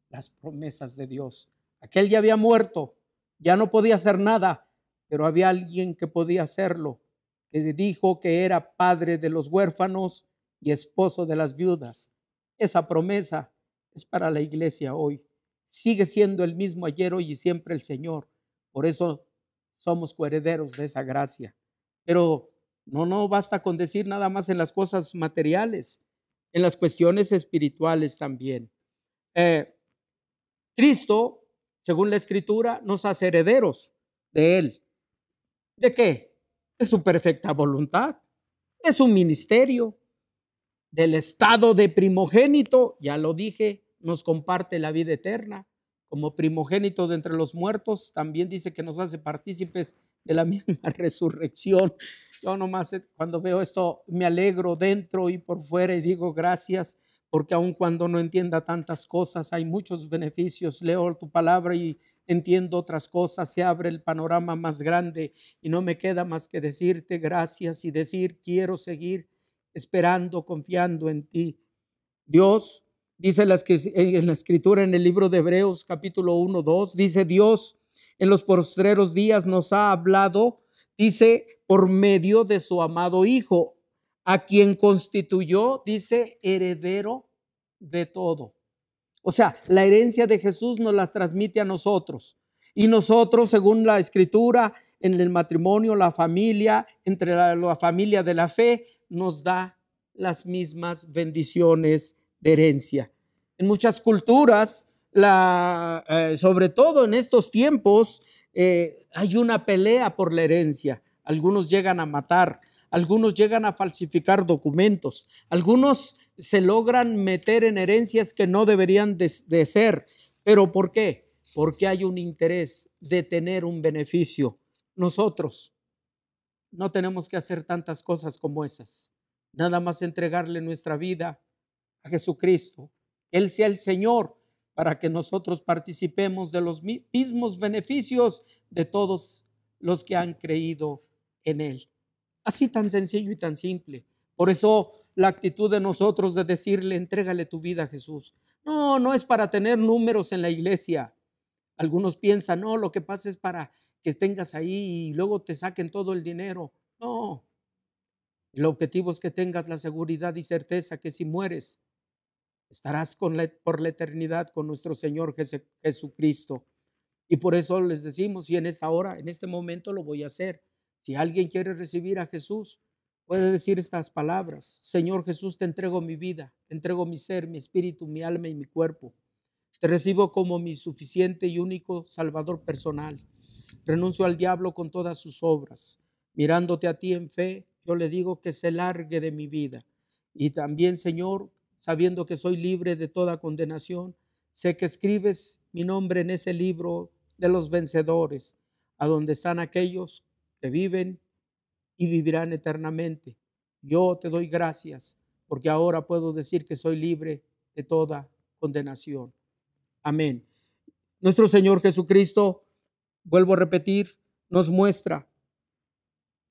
las promesas de Dios. Aquel ya había muerto, ya no podía hacer nada, pero había alguien que podía hacerlo, que dijo que era padre de los huérfanos y esposo de las viudas. Esa promesa es para la iglesia hoy. Sigue siendo el mismo ayer, hoy y siempre el Señor. Por eso somos coherederos de esa gracia. Pero no basta con decir nada más en las cosas materiales, en las cuestiones espirituales también. Cristo, según la Escritura, nos hace herederos de Él. ¿De qué? De su perfecta voluntad, de su ministerio, del estado de primogénito, ya lo dije, nos comparte la vida eterna. Como primogénito de entre los muertos, también dice que nos hace partícipes de la misma resurrección. Yo nomás cuando veo esto me alegro dentro y por fuera y digo gracias, porque aun cuando no entienda tantas cosas, hay muchos beneficios. Leo tu palabra y entiendo otras cosas, se abre el panorama más grande y no me queda más que decirte gracias y decir quiero seguir esperando, confiando en ti. Dios, dice en la Escritura, en el libro de Hebreos capítulo 1, 2, dice Dios en los postreros días nos ha hablado, dice, por medio de su amado Hijo, a quien constituyó, dice, heredero de todo. O sea, la herencia de Jesús nos las transmite a nosotros. Y nosotros, según la Escritura, en el matrimonio, la familia, entre la familia de la fe, nos da las mismas bendiciones de herencia. En muchas culturas, sobre todo en estos tiempos, hay una pelea por la herencia. Algunos llegan a matar, algunos llegan a falsificar documentos, algunos se logran meter en herencias que no deberían de ser. ¿Pero por qué? Porque hay un interés de tener un beneficio. Nosotros no tenemos que hacer tantas cosas como esas. Nada más entregarle nuestra vida a Jesucristo. Él sea el Señor para que nosotros participemos de los mismos beneficios de todos los que han creído en Él. Así tan sencillo y tan simple. Por eso la actitud de nosotros de decirle, entrégale tu vida a Jesús. No es para tener números en la iglesia. Algunos piensan, no, lo que pasa es para que tengas ahí y luego te saquen todo el dinero. No. El objetivo es que tengas la seguridad y certeza que si mueres, estarás por la eternidad con nuestro Señor Jesucristo. Y por eso les decimos, y en esta hora, en este momento lo voy a hacer. Si alguien quiere recibir a Jesús, puede decir estas palabras: Señor Jesús, te entrego mi vida, te entrego mi ser, mi espíritu, mi alma y mi cuerpo. Te recibo como mi suficiente y único Salvador personal. Renuncio al diablo con todas sus obras. Mirándote a ti en fe, yo le digo que se largue de mi vida. Y también, Señor, sabiendo que soy libre de toda condenación, sé que escribes mi nombre en ese libro de los vencedores, a donde están aquellos que viven y vivirán eternamente. Yo te doy gracias porque ahora puedo decir que soy libre de toda condenación. Amén. Nuestro Señor Jesucristo, vuelvo a repetir, nos muestra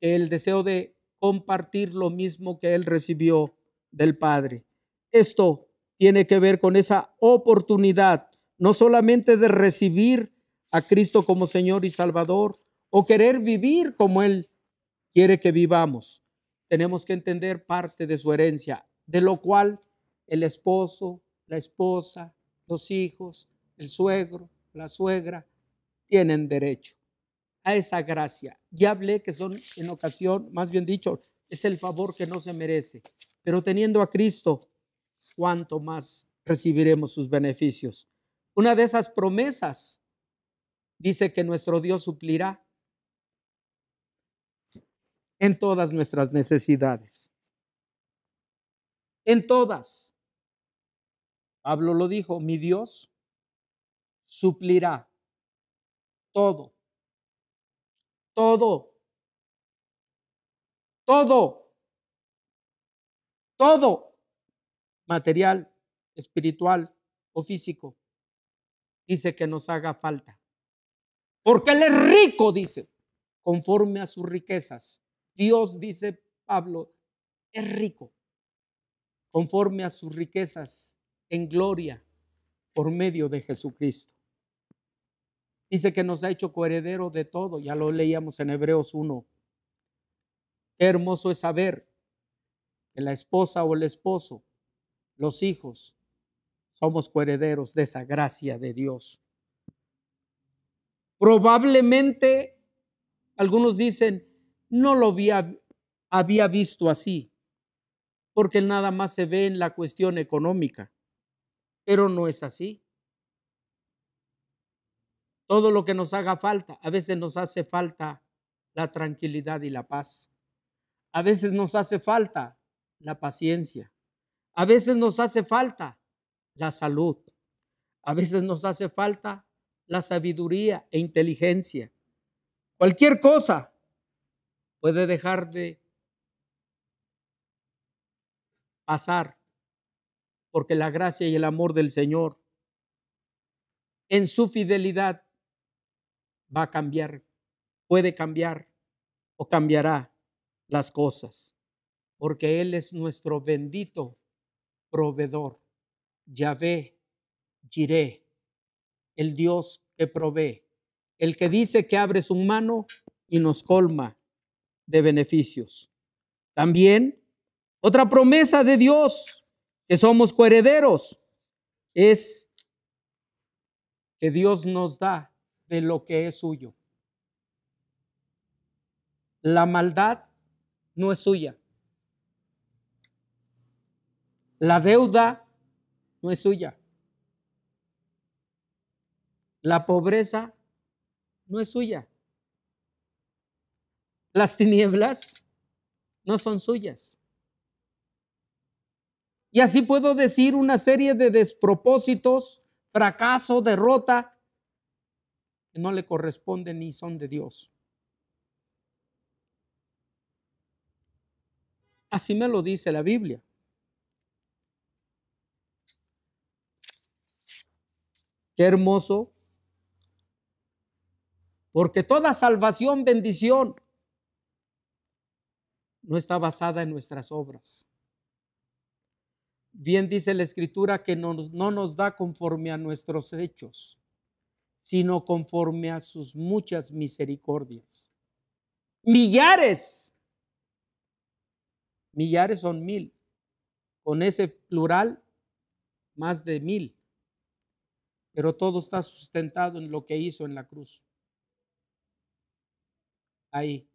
el deseo de compartir lo mismo que Él recibió del Padre. Esto tiene que ver con esa oportunidad, no solamente de recibir a Cristo como Señor y Salvador o querer vivir como Él quiere que vivamos. Tenemos que entender parte de su herencia, de lo cual el esposo, la esposa, los hijos, el suegro, la suegra tienen derecho a esa gracia. Ya hablé que son en ocasión, más bien dicho, es el favor que no se merece, pero teniendo a Cristo, cuánto más recibiremos sus beneficios. Una de esas promesas dice que nuestro Dios suplirá. en todas nuestras necesidades. En todas. Pablo lo dijo, mi Dios suplirá todo, todo, todo, todo, material, espiritual o físico. Dice que nos haga falta. Porque Él es rico, dice, conforme a sus riquezas. Dios, dice Pablo, es rico, conforme a sus riquezas en gloria por medio de Jesucristo. Dice que nos ha hecho coheredero de todo, ya lo leíamos en Hebreos 1. Qué hermoso es saber que la esposa o el esposo, los hijos, somos coherederos de esa gracia de Dios. Probablemente, algunos dicen, no lo había visto así, porque nada más se ve en la cuestión económica, pero no es así. Todo lo que nos haga falta, a veces nos hace falta la tranquilidad y la paz. A veces nos hace falta la paciencia. A veces nos hace falta la salud. A veces nos hace falta la sabiduría e inteligencia. Cualquier cosa puede dejar de pasar porque la gracia y el amor del Señor en su fidelidad va a cambiar, puede cambiar o cambiará las cosas, porque Él es nuestro bendito proveedor, Yahvé, Jireh, el Dios que provee, el que dice que abre su mano y nos colma de beneficios. También otra promesa de Dios, que somos coherederos, es que Dios nos da de lo que es suyo. La maldad no es suya. La deuda no es suya. La pobreza no es suya. Las tinieblas no son suyas. Y así puedo decir una serie de despropósitos, fracaso, derrota, que no le corresponden ni son de Dios. Así me lo dice la Biblia. Qué hermoso, porque toda salvación, bendición, no está basada en nuestras obras. Bien dice la Escritura que no nos da conforme a nuestros hechos, sino conforme a sus muchas misericordias. Millares son 1000. Con ese plural, más de 1000. Pero todo está sustentado en lo que hizo en la cruz. Ahí.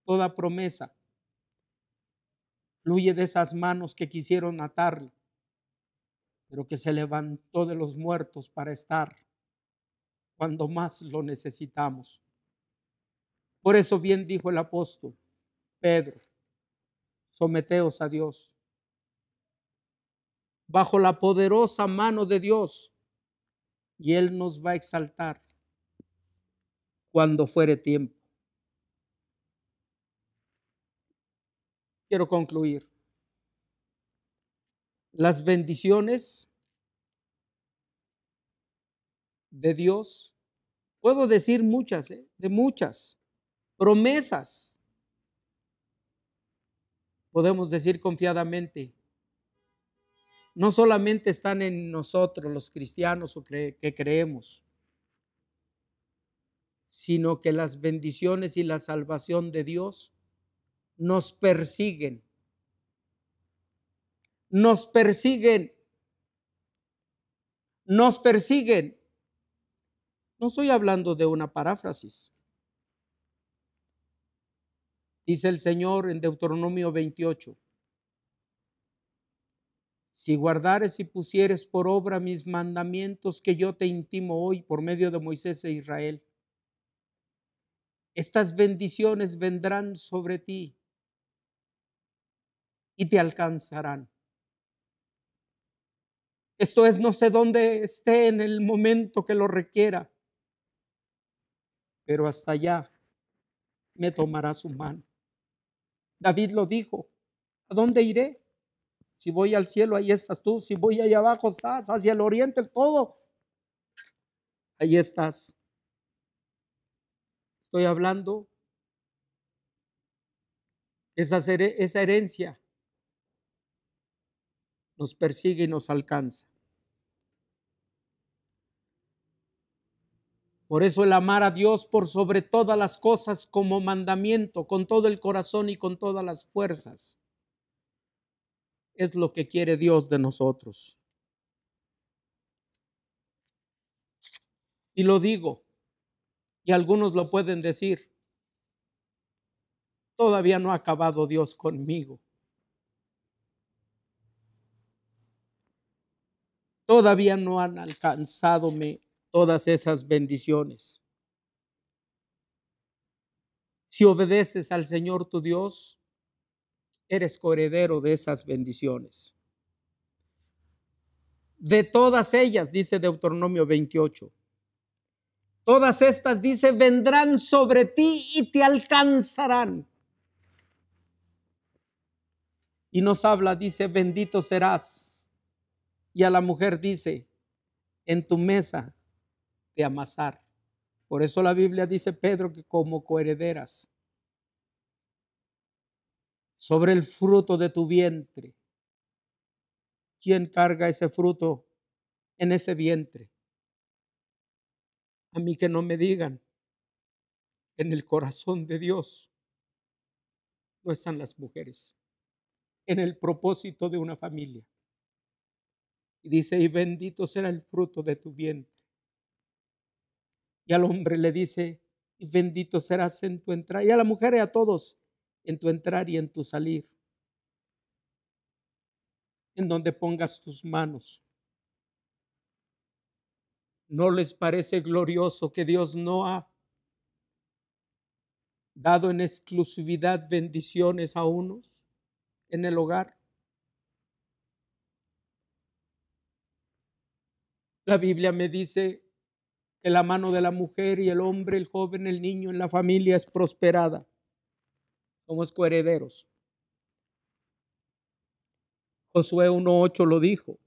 Toda promesa fluye de esas manos que quisieron atarle, pero que se levantó de los muertos para estar cuando más lo necesitamos. Por eso bien dijo el apóstol Pedro, someteos a Dios. Bajo la poderosa mano de Dios, y Él nos va a exaltar cuando fuere tiempo. Quiero concluir. Las bendiciones de Dios, puedo decir muchas, de muchas promesas. Podemos decir confiadamente, no solamente están en nosotros los cristianos o que creemos, sino que las bendiciones y la salvación de Dios nos persiguen. Nos persiguen. Nos persiguen. No estoy hablando de una paráfrasis. Dice el Señor en Deuteronomio 28. Si guardares y pusieres por obra mis mandamientos que yo te intimo hoy por medio de Moisés e Israel, Estas bendiciones vendrán sobre ti y te alcanzarán. Esto es, no sé dónde esté en el momento que lo requiera, pero hasta allá me tomará su mano. David lo dijo, ¿a dónde iré? Si voy al cielo, ahí estás tú. Si voy allá abajo, estás. Hacia el oriente, todo. Ahí estás. Estoy hablando. Esa herencia nos persigue y nos alcanza. Por eso el amar a Dios por sobre todas las cosas como mandamiento, con todo el corazón y con todas las fuerzas, es lo que quiere Dios de nosotros. Y lo digo, y algunos lo pueden decir, todavía no ha acabado Dios conmigo. Todavía no han alcanzadome todas esas bendiciones. Si obedeces al Señor tu Dios, eres coheredero de esas bendiciones. De todas ellas, dice Deuteronomio 28, todas estas, dice, vendrán sobre ti y te alcanzarán. Y nos habla, dice, bendito serás. Y a la mujer dice, en tu mesa de amasar. Por eso la Biblia dice, Pedro, que como coherederas sobre el fruto de tu vientre. ¿Quién carga ese fruto en ese vientre? A mí que no me digan, en el corazón de Dios no están las mujeres, en el propósito de una familia. Y dice, y bendito será el fruto de tu vientre. Y al hombre le dice, y bendito serás en tu entrar. Y a la mujer y a todos, en tu entrar y en tu salir. En donde pongas tus manos. ¿No les parece glorioso que Dios no ha dado en exclusividad bendiciones a unos en el hogar? La Biblia me dice que la mano de la mujer y el hombre, el joven, el niño en la familia es prosperada. Somos coherederos. Josué 1:8 lo dijo.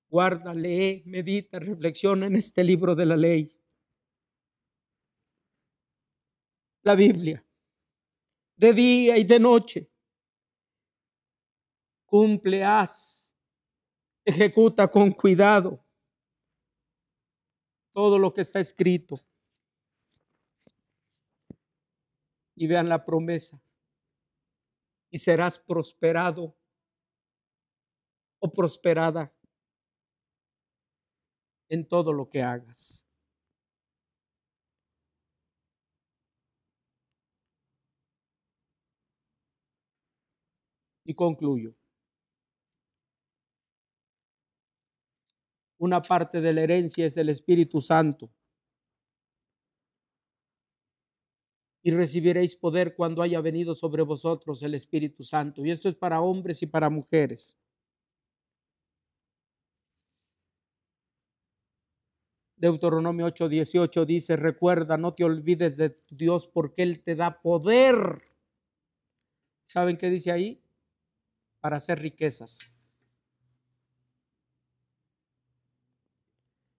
Guarda, lee, medita, reflexiona en este libro de la ley. La Biblia, de día y de noche. Cumple, haz, ejecuta con cuidado todo lo que está escrito. Y vean la promesa. Y serás prosperado o prosperada en todo lo que hagas. Y concluyo. Una parte de la herencia es el Espíritu Santo. Y recibiréis poder cuando haya venido sobre vosotros el Espíritu Santo. Y esto es para hombres y para mujeres. Deuteronomio 8:18 dice, recuerda, no te olvides de tu Dios porque Él te da poder. ¿Saben qué dice ahí? Para hacer riquezas.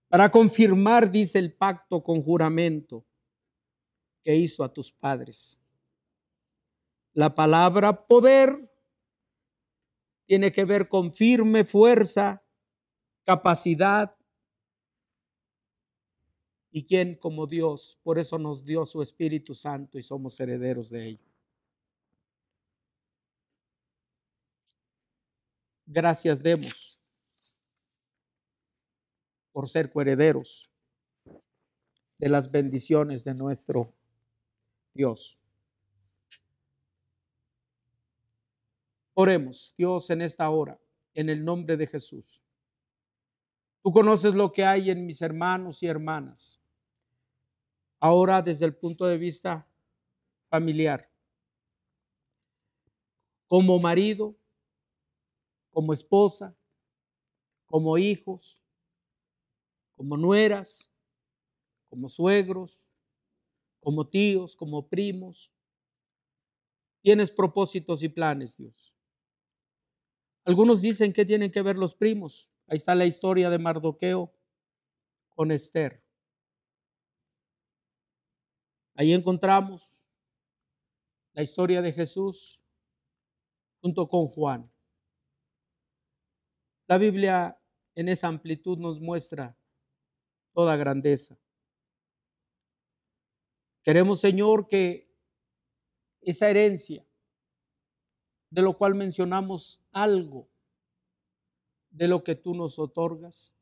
Para confirmar, dice, el pacto con juramento que hizo a tus padres. La palabra poder tiene que ver con firme fuerza, capacidad. ¿Y quién como Dios? Por eso nos dio su Espíritu Santo y somos herederos de ello. Gracias demos por ser coherederos de las bendiciones de nuestro Dios. Oremos, Dios, en esta hora, en el nombre de Jesús. Tú conoces lo que hay en mis hermanos y hermanas. Ahora, desde el punto de vista familiar, como marido, como esposa, como hijos, como nueras, como suegros, como tíos, como primos. Tienes propósitos y planes, Dios. Algunos dicen que tienen que ver los primos. Ahí está la historia de Mardoqueo con Esther. Ahí encontramos la historia de Jesús junto con Juan. La Biblia en esa amplitud nos muestra toda grandeza. Queremos, Señor, que esa herencia, de lo cual mencionamos algo de lo que tú nos otorgas,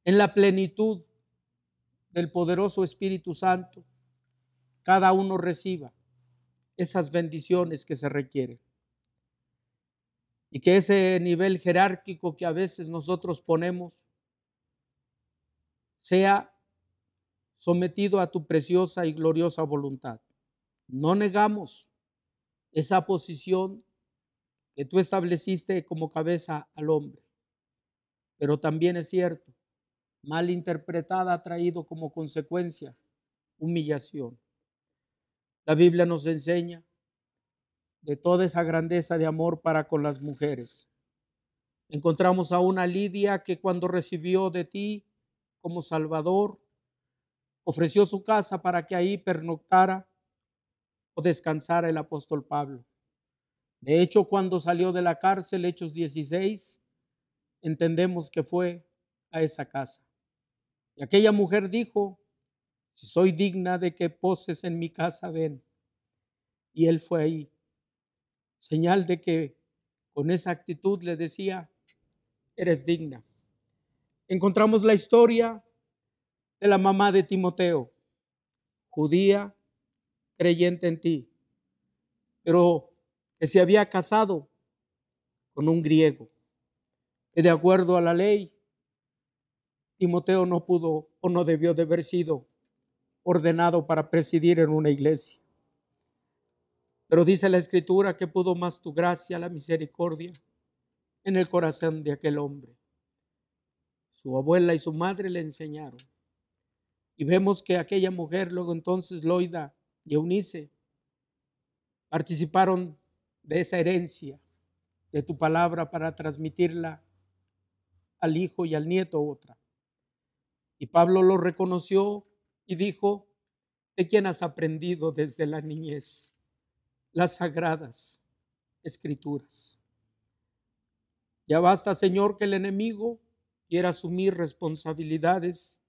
en la plenitud del poderoso Espíritu Santo, cada uno reciba esas bendiciones que se requieren. Y que ese nivel jerárquico que a veces nosotros ponemos sea sometido a tu preciosa y gloriosa voluntad. No negamos esa posición que tú estableciste como cabeza al hombre, pero también es cierto, mal interpretada ha traído como consecuencia humillación. La Biblia nos enseña de toda esa grandeza de amor para con las mujeres. Encontramos a una Lidia que cuando recibió de ti como Salvador, ofreció su casa para que ahí pernoctara o descansara el apóstol Pablo. De hecho, cuando salió de la cárcel, Hechos 16, entendemos que fue a esa casa. Y aquella mujer dijo, si soy digna de que poses en mi casa, ven. Y él fue ahí. Señal de que con esa actitud le decía, eres digna. Encontramos la historia de la mamá de Timoteo, judía, creyente en ti, pero que se había casado con un griego. Y de acuerdo a la ley, Timoteo no pudo o no debió de haber sido ordenado para presidir en una iglesia. Pero dice la Escritura que pudo más tu gracia, la misericordia, en el corazón de aquel hombre. Su abuela y su madre le enseñaron. Y vemos que aquella mujer, luego entonces Loida y Eunice, participaron de esa herencia de tu palabra para transmitirla al hijo y al nieto otra. Y Pablo lo reconoció y dijo, ¿de quién has aprendido desde la niñez las sagradas escrituras? Ya basta, Señor, que el enemigo quiera asumir responsabilidades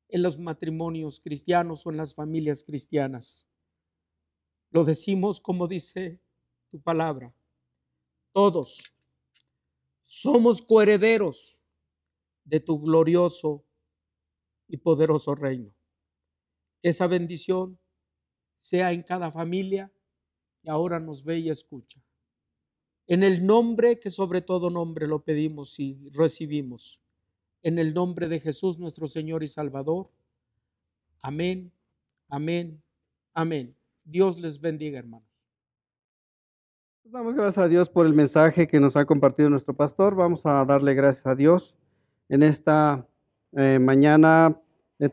en los matrimonios cristianos o en las familias cristianas. Lo decimos como dice tu palabra. Todos somos coherederos de tu glorioso y poderoso reino. Que esa bendición sea en cada familia que ahora nos ve y escucha. En el nombre que sobre todo nombre lo pedimos y recibimos. En el nombre de Jesús nuestro Señor y Salvador. Amén, amén, amén. Dios les bendiga, hermanos. Damos gracias a Dios por el mensaje que nos ha compartido nuestro pastor. Vamos a darle gracias a Dios en esta mañana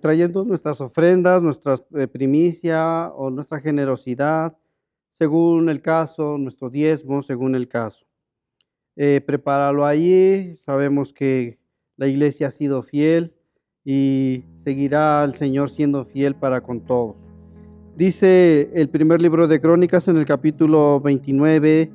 trayendo nuestras ofrendas, nuestra primicia o nuestra generosidad, según el caso, nuestro diezmo, según el caso. Prepáralo ahí, sabemos que la iglesia ha sido fiel y seguirá el Señor siendo fiel para con todos. Dice el primer libro de Crónicas en el capítulo 29,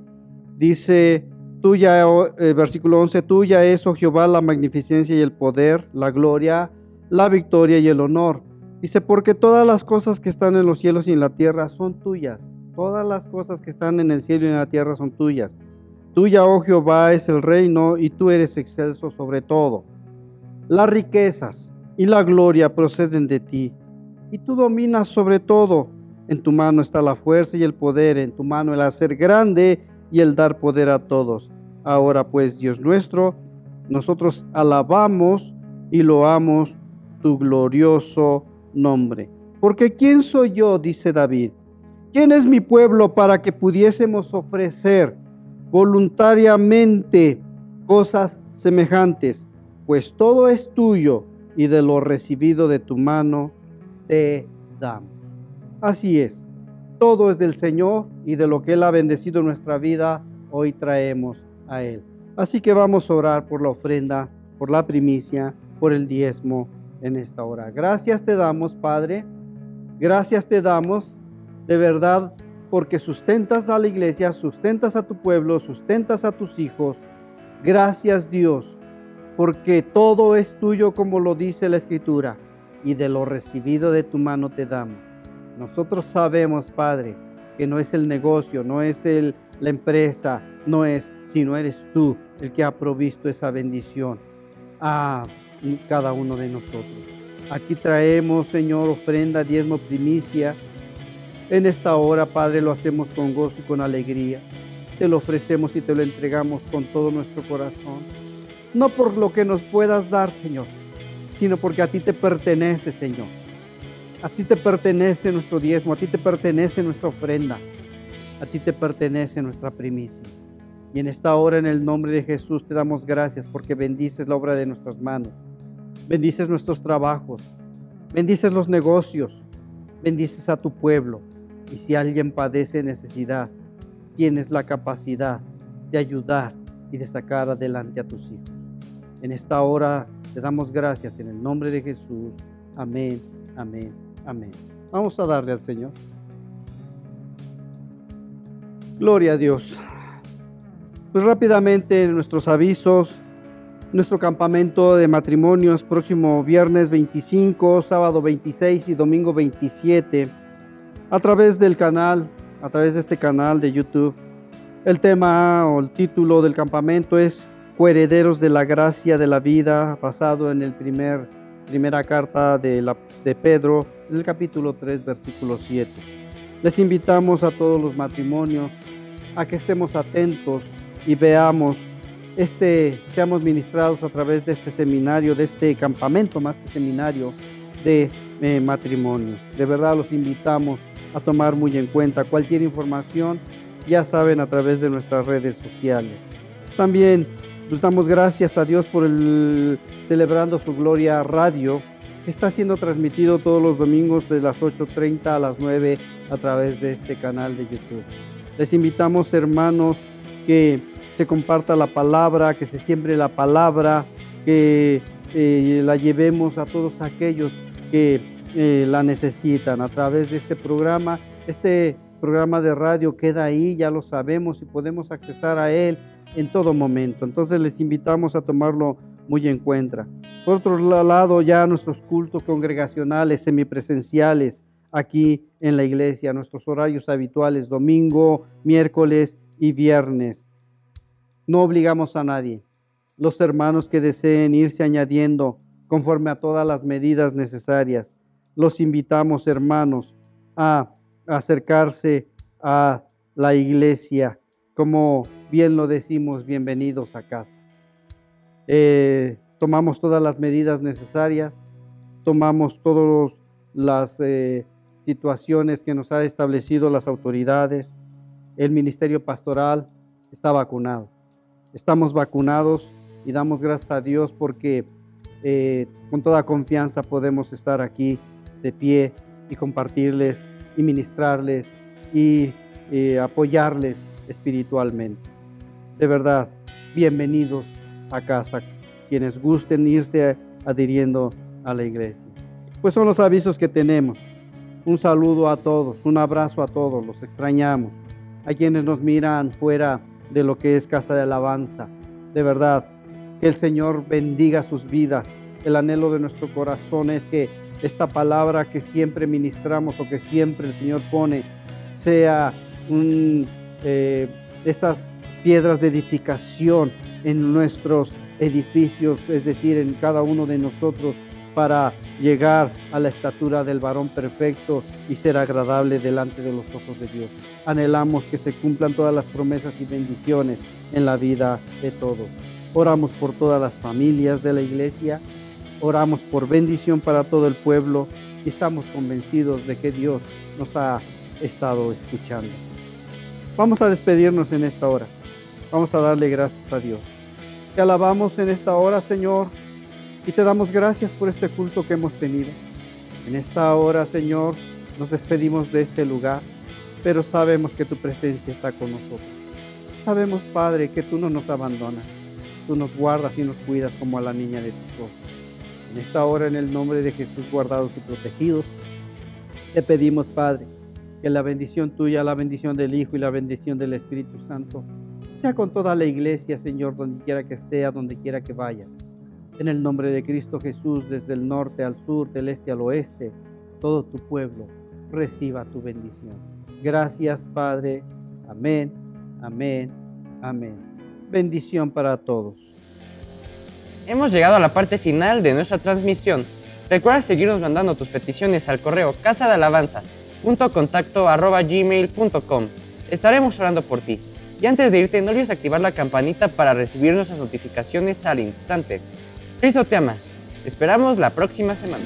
dice, tuya, versículo 11, tuya es, oh Jehová, la magnificencia y el poder, la gloria, la victoria y el honor. Dice, porque todas las cosas que están en los cielos y en la tierra son tuyas. Todas las cosas que están en el cielo y en la tierra son tuyas. Tuya, oh Jehová, es el reino y tú eres excelso sobre todo. Las riquezas y la gloria proceden de ti y tú dominas sobre todo. En tu mano está la fuerza y el poder, en tu mano el hacer grande y el dar poder a todos. Ahora pues, Dios nuestro, nosotros alabamos y loamos tu glorioso nombre. Porque ¿quién soy yo?, dice David. ¿Quién es mi pueblo para que pudiésemos ofrecer voluntariamente cosas semejantes? Pues todo es tuyo y de lo recibido de tu mano te damos. Así es, todo es del Señor y de lo que Él ha bendecido en nuestra vida, hoy traemos a Él. Así que vamos a orar por la ofrenda, por la primicia, por el diezmo en esta hora. Gracias te damos, Padre. Gracias te damos, de verdad, porque sustentas a la iglesia, sustentas a tu pueblo, sustentas a tus hijos. Gracias, Dios, porque todo es tuyo, como lo dice la Escritura, y de lo recibido de tu mano te damos. Nosotros sabemos, Padre, que no es el negocio, no es la empresa, no es, sino eres tú el que ha provisto esa bendición a cada uno de nosotros. Aquí traemos, Señor, ofrenda, diezmo, primicia. En esta hora, Padre, lo hacemos con gozo y con alegría. Te lo ofrecemos y te lo entregamos con todo nuestro corazón. No por lo que nos puedas dar, Señor, sino porque a ti te pertenece, Señor. A ti te pertenece nuestro diezmo, a ti te pertenece nuestra ofrenda, a ti te pertenece nuestra primicia. Y en esta hora, en el nombre de Jesús, te damos gracias porque bendices la obra de nuestras manos, bendices nuestros trabajos, bendices los negocios, bendices a tu pueblo. Y si alguien padece necesidad, tienes la capacidad de ayudar y de sacar adelante a tus hijos. En esta hora te damos gracias en el nombre de Jesús. Amén, amén, amén. Vamos a darle al Señor. Gloria a Dios. Pues rápidamente nuestros avisos. Nuestro campamento de matrimonios próximo viernes 25, sábado 26 y domingo 27 a través del canal, a través de este canal de YouTube. El tema o el título del campamento es Coherederos de la gracia de la vida, basado en el primera carta de Pedro, en el capítulo 3, versículo 7. Les invitamos a todos los matrimonios a que estemos atentos y veamos seamos ministrados a través de este seminario, de este campamento, más que seminario, de matrimonios. De verdad los invitamos a tomar muy en cuenta cualquier información, ya saben, a través de nuestras redes sociales. También nos damos gracias a Dios por Celebrando Su Gloria Radio, que está siendo transmitido todos los domingos de las 8:30 a las 9 a través de este canal de YouTube. Les invitamos, hermanos, que se comparta la palabra, que se siembre la palabra, que la llevemos a todos aquellos que la necesitan a través de este programa. Este programa de radio queda ahí, ya lo sabemos, y podemos accesar a él en todo momento. Entonces les invitamos a tomarlo muy en cuenta. Por otro lado, ya nuestros cultos congregacionales semipresenciales aquí en la iglesia, nuestros horarios habituales, domingo, miércoles y viernes. No obligamos a nadie. Los hermanos que deseen irse añadiendo conforme a todas las medidas necesarias, los invitamos, hermanos, a acercarse a la iglesia. Como bien lo decimos, bienvenidos a casa. Tomamos todas las medidas necesarias, tomamos todas las situaciones que nos ha establecido las autoridades. El ministerio pastoral está vacunado. Estamos vacunados y damos gracias a Dios porque con toda confianza podemos estar aquí de pie y compartirles y ministrarles y apoyarles espiritualmente. De verdad, bienvenidos a casa, quienes gusten irse adhiriendo a la iglesia. Pues son los avisos que tenemos. Un saludo a todos, un abrazo a todos, los extrañamos. A quienes nos miran fuera de lo que es Casa de Alabanza, de verdad, que el Señor bendiga sus vidas. El anhelo de nuestro corazón es que esta palabra que siempre ministramos o que siempre el Señor pone sea esas piedras de edificación en nuestros edificios, es decir, en cada uno de nosotros, para llegar a la estatura del varón perfecto y ser agradable delante de los ojos de Dios. Anhelamos que se cumplan todas las promesas y bendiciones en la vida de todos. Oramos por todas las familias de la iglesia, oramos por bendición para todo el pueblo y estamos convencidos de que Dios nos ha estado escuchando. Vamos a despedirnos en esta hora. Vamos a darle gracias a Dios. Te alabamos en esta hora, Señor, y te damos gracias por este culto que hemos tenido. En esta hora, Señor, nos despedimos de este lugar, pero sabemos que tu presencia está con nosotros. Sabemos, Padre, que tú no nos abandonas. Tú nos guardas y nos cuidas como a la niña de tus ojos. En esta hora, en el nombre de Jesús, guardados y protegidos, te pedimos, Padre, que la bendición tuya, la bendición del Hijo y la bendición del Espíritu Santo sea con toda la iglesia, Señor, donde quiera que esté, a donde quiera que vaya. En el nombre de Cristo Jesús, desde el norte al sur, del este al oeste, todo tu pueblo reciba tu bendición. Gracias, Padre. Amén, amén, amén. Bendición para todos. Hemos llegado a la parte final de nuestra transmisión. Recuerda seguirnos mandando tus peticiones al correo casadealabanza.contacto@gmail.com. Estaremos orando por ti. Y antes de irte, no olvides activar la campanita para recibir nuestras notificaciones al instante. Cristo te ama. Te esperamos la próxima semana.